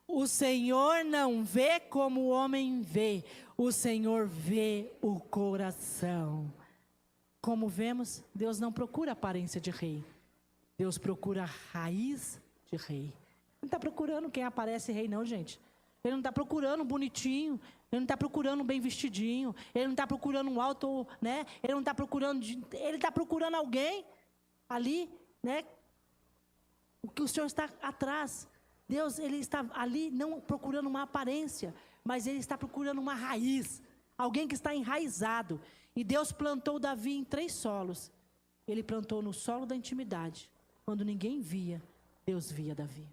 Speaker 1: O Senhor não vê como o homem vê, o Senhor vê o coração. Como vemos, Deus não procura aparência de rei. Deus procura raiz de rei. Não está procurando quem aparece rei não, gente. Ele não está procurando um bonitinho. Ele não está procurando um bem vestidinho. Ele não está procurando um alto, Ele não está procurando... Ele está procurando alguém ali, O que o Senhor está atrás. Deus, Ele está ali não procurando uma aparência, mas Ele está procurando uma raiz. Alguém que está enraizado. E Deus plantou Davi em 3 solos. Ele plantou no solo da intimidade. Quando ninguém via, Deus via Davi.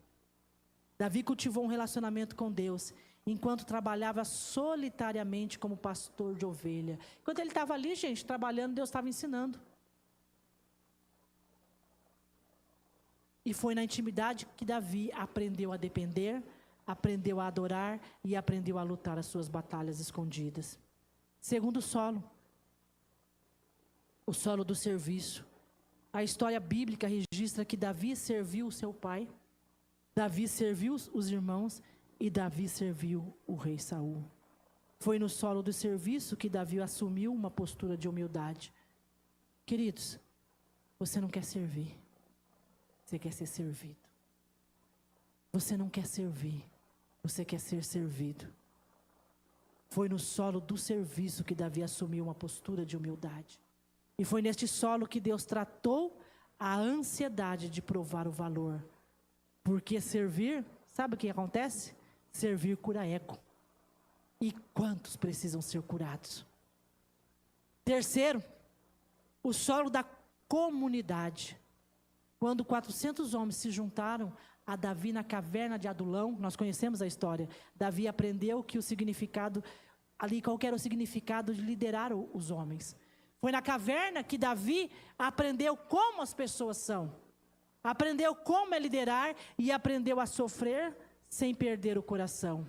Speaker 1: Davi cultivou um relacionamento com Deus, enquanto trabalhava solitariamente como pastor de ovelha. Enquanto ele estava ali, gente, trabalhando, Deus estava ensinando. E foi na intimidade que Davi aprendeu a depender, aprendeu a adorar e aprendeu a lutar as suas batalhas escondidas. Segundo solo, o solo do serviço. A história bíblica registra que Davi serviu o seu pai, Davi serviu os irmãos e Davi serviu o rei Saul. Foi no solo do serviço que Davi assumiu uma postura de humildade. Queridos, você não quer servir, você quer ser servido. Você não quer servir, você quer ser servido. Foi no solo do serviço que Davi assumiu uma postura de humildade. E foi neste solo que Deus tratou a ansiedade de provar o valor. Porque servir, sabe o que acontece? Servir cura ego. E quantos precisam ser curados? Terceiro, o solo da comunidade. Quando 400 homens se juntaram a Davi na caverna de Adulão, nós conhecemos a história. Davi aprendeu que o significado, ali qual era o significado de liderar os homens. Foi na caverna que Davi aprendeu como as pessoas são. Aprendeu como é liderar e aprendeu a sofrer sem perder o coração.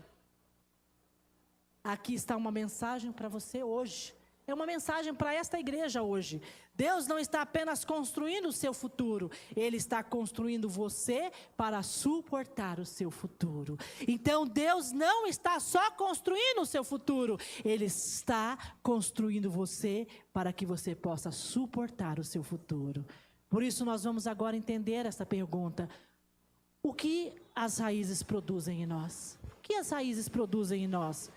Speaker 1: Aqui está uma mensagem para você hoje. É uma mensagem para esta igreja hoje. Deus não está apenas construindo o seu futuro. Ele está construindo você para suportar o seu futuro. Então Deus não está só construindo o seu futuro. Ele está construindo você para que você possa suportar o seu futuro. Por isso nós vamos agora entender essa pergunta. O que as raízes produzem em nós? O que as raízes produzem em nós?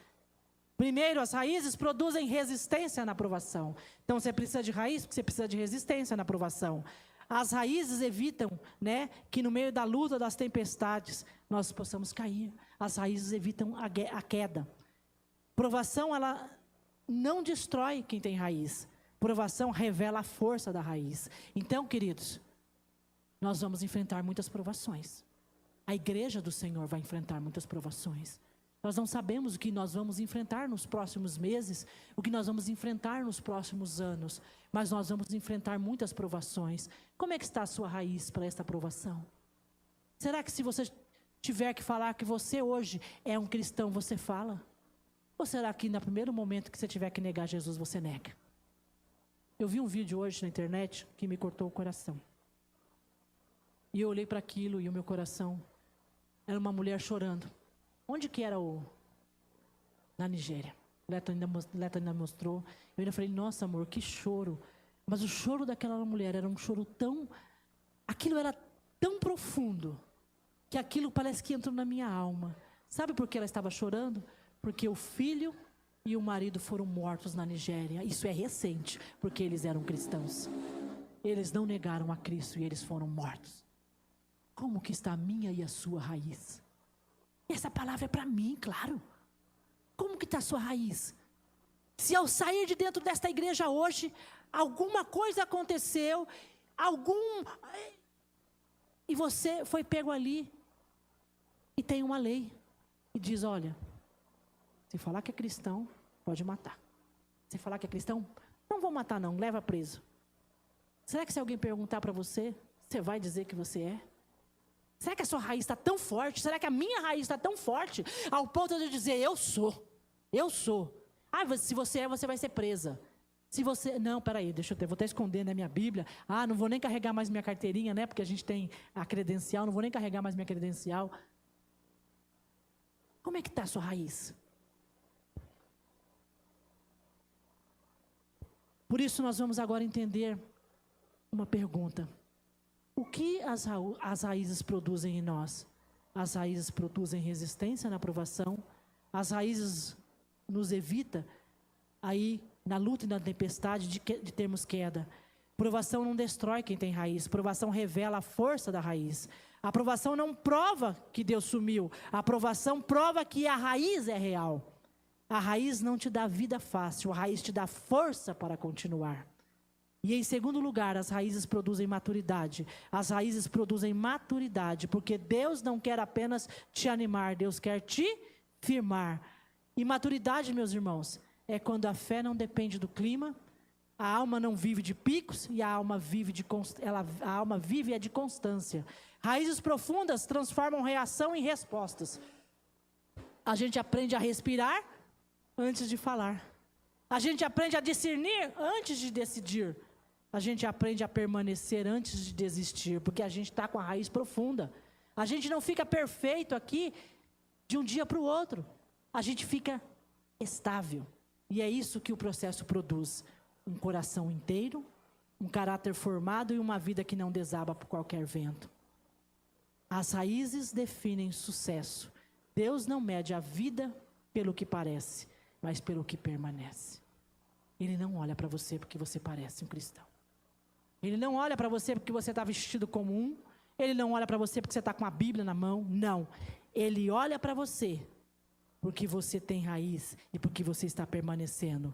Speaker 1: Primeiro, as raízes produzem resistência na provação. Então, você precisa de raiz porque você precisa de resistência na provação. As raízes evitam, né, que no meio da luta, das tempestades, nós possamos cair. As raízes evitam a queda. Provação, ela não destrói quem tem raiz. Provação revela a força da raiz. Então, queridos, nós vamos enfrentar muitas provações. A igreja do Senhor vai enfrentar muitas provações. Nós não sabemos o que nós vamos enfrentar nos próximos meses, o que nós vamos enfrentar nos próximos anos, mas nós vamos enfrentar muitas provações. Como é que está a sua raiz para esta provação? Será que se você tiver que falar que você hoje é um cristão, você fala? Ou será que no primeiro momento que você tiver que negar Jesus, você nega? Eu vi um vídeo hoje na internet que me cortou o coração. E eu olhei para aquilo e o meu coração era uma mulher chorando. Onde que era na Nigéria? O Leto ainda mostrou. Eu ainda falei, nossa amor, que choro. Mas o choro daquela mulher era um choro tão... Aquilo era tão profundo, que aquilo parece que entrou na minha alma. Sabe por que ela estava chorando? Porque o filho e o marido foram mortos na Nigéria. Isso é recente, porque eles eram cristãos. Eles não negaram a Cristo e eles foram mortos. Como que está a minha e a sua raiz? Essa palavra é para mim, claro. Como que está a sua raiz? Se eu sair de dentro desta igreja hoje, alguma coisa aconteceu, e você foi pego ali, e tem uma lei, e diz, olha, se falar que é cristão, pode matar. Se falar que é cristão, não vou matar não, leva preso. Será que se alguém perguntar para você, você vai dizer que você é? Será que a sua raiz está tão forte? Será que a minha raiz está tão forte? Ao ponto de eu dizer, eu sou. Ah, se você é, você vai ser presa. Se você... Não, peraí, vou até esconder, né, minha Bíblia. Ah, não vou nem carregar mais minha carteirinha, né? Porque a gente tem a credencial, não vou nem carregar mais minha credencial. Como é que está a sua raiz? Por isso nós vamos agora entender uma pergunta. O que as raízes produzem em nós? As raízes produzem resistência na provação. As raízes nos evita aí na luta e na tempestade de termos queda. Provação não destrói quem tem raiz. Provação revela a força da raiz. A provação não prova que Deus sumiu. A provação prova que a raiz é real. A raiz não te dá vida fácil. A raiz te dá força para continuar. E em segundo lugar, as raízes produzem maturidade. As raízes produzem maturidade, porque Deus não quer apenas te animar, Deus quer te firmar. E maturidade, meus irmãos, é quando a fé não depende do clima, a alma não vive de picos e a alma vive de constância. Raízes profundas transformam reação em respostas. A gente aprende a respirar antes de falar. A gente aprende a discernir antes de decidir. A gente aprende a permanecer antes de desistir, porque a gente está com a raiz profunda. A gente não fica perfeito aqui de um dia para o outro. A gente fica estável. E é isso que o processo produz. Um coração inteiro, um caráter formado e uma vida que não desaba por qualquer vento. As raízes definem sucesso. Deus não mede a vida pelo que parece, mas pelo que permanece. Ele não olha para você porque você parece um cristão. Ele não olha para você porque você está vestido como um. Ele não olha para você porque você está com a Bíblia na mão. Não. Ele olha para você porque você tem raiz e porque você está permanecendo.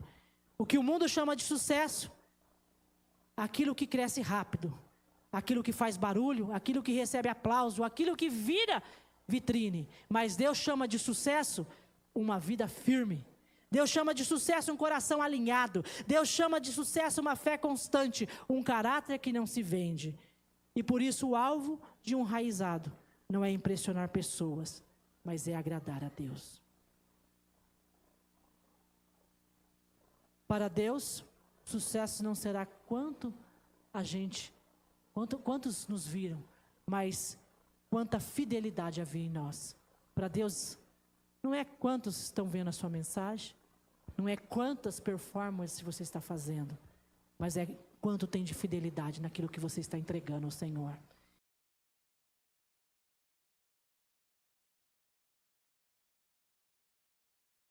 Speaker 1: O que o mundo chama de sucesso, aquilo que cresce rápido, aquilo que faz barulho, aquilo que recebe aplauso, aquilo que vira vitrine. Mas Deus chama de sucesso uma vida firme. Deus chama de sucesso um coração alinhado. Deus chama de sucesso uma fé constante, um caráter que não se vende. E por isso o alvo de um raizado não é impressionar pessoas, mas é agradar a Deus. Para Deus, sucesso não será quantos nos viram, mas quanta fidelidade havia em nós. Para Deus, não é quantos estão vendo a sua mensagem, não é quantas performances você está fazendo, mas é quanto tem de fidelidade naquilo que você está entregando ao Senhor.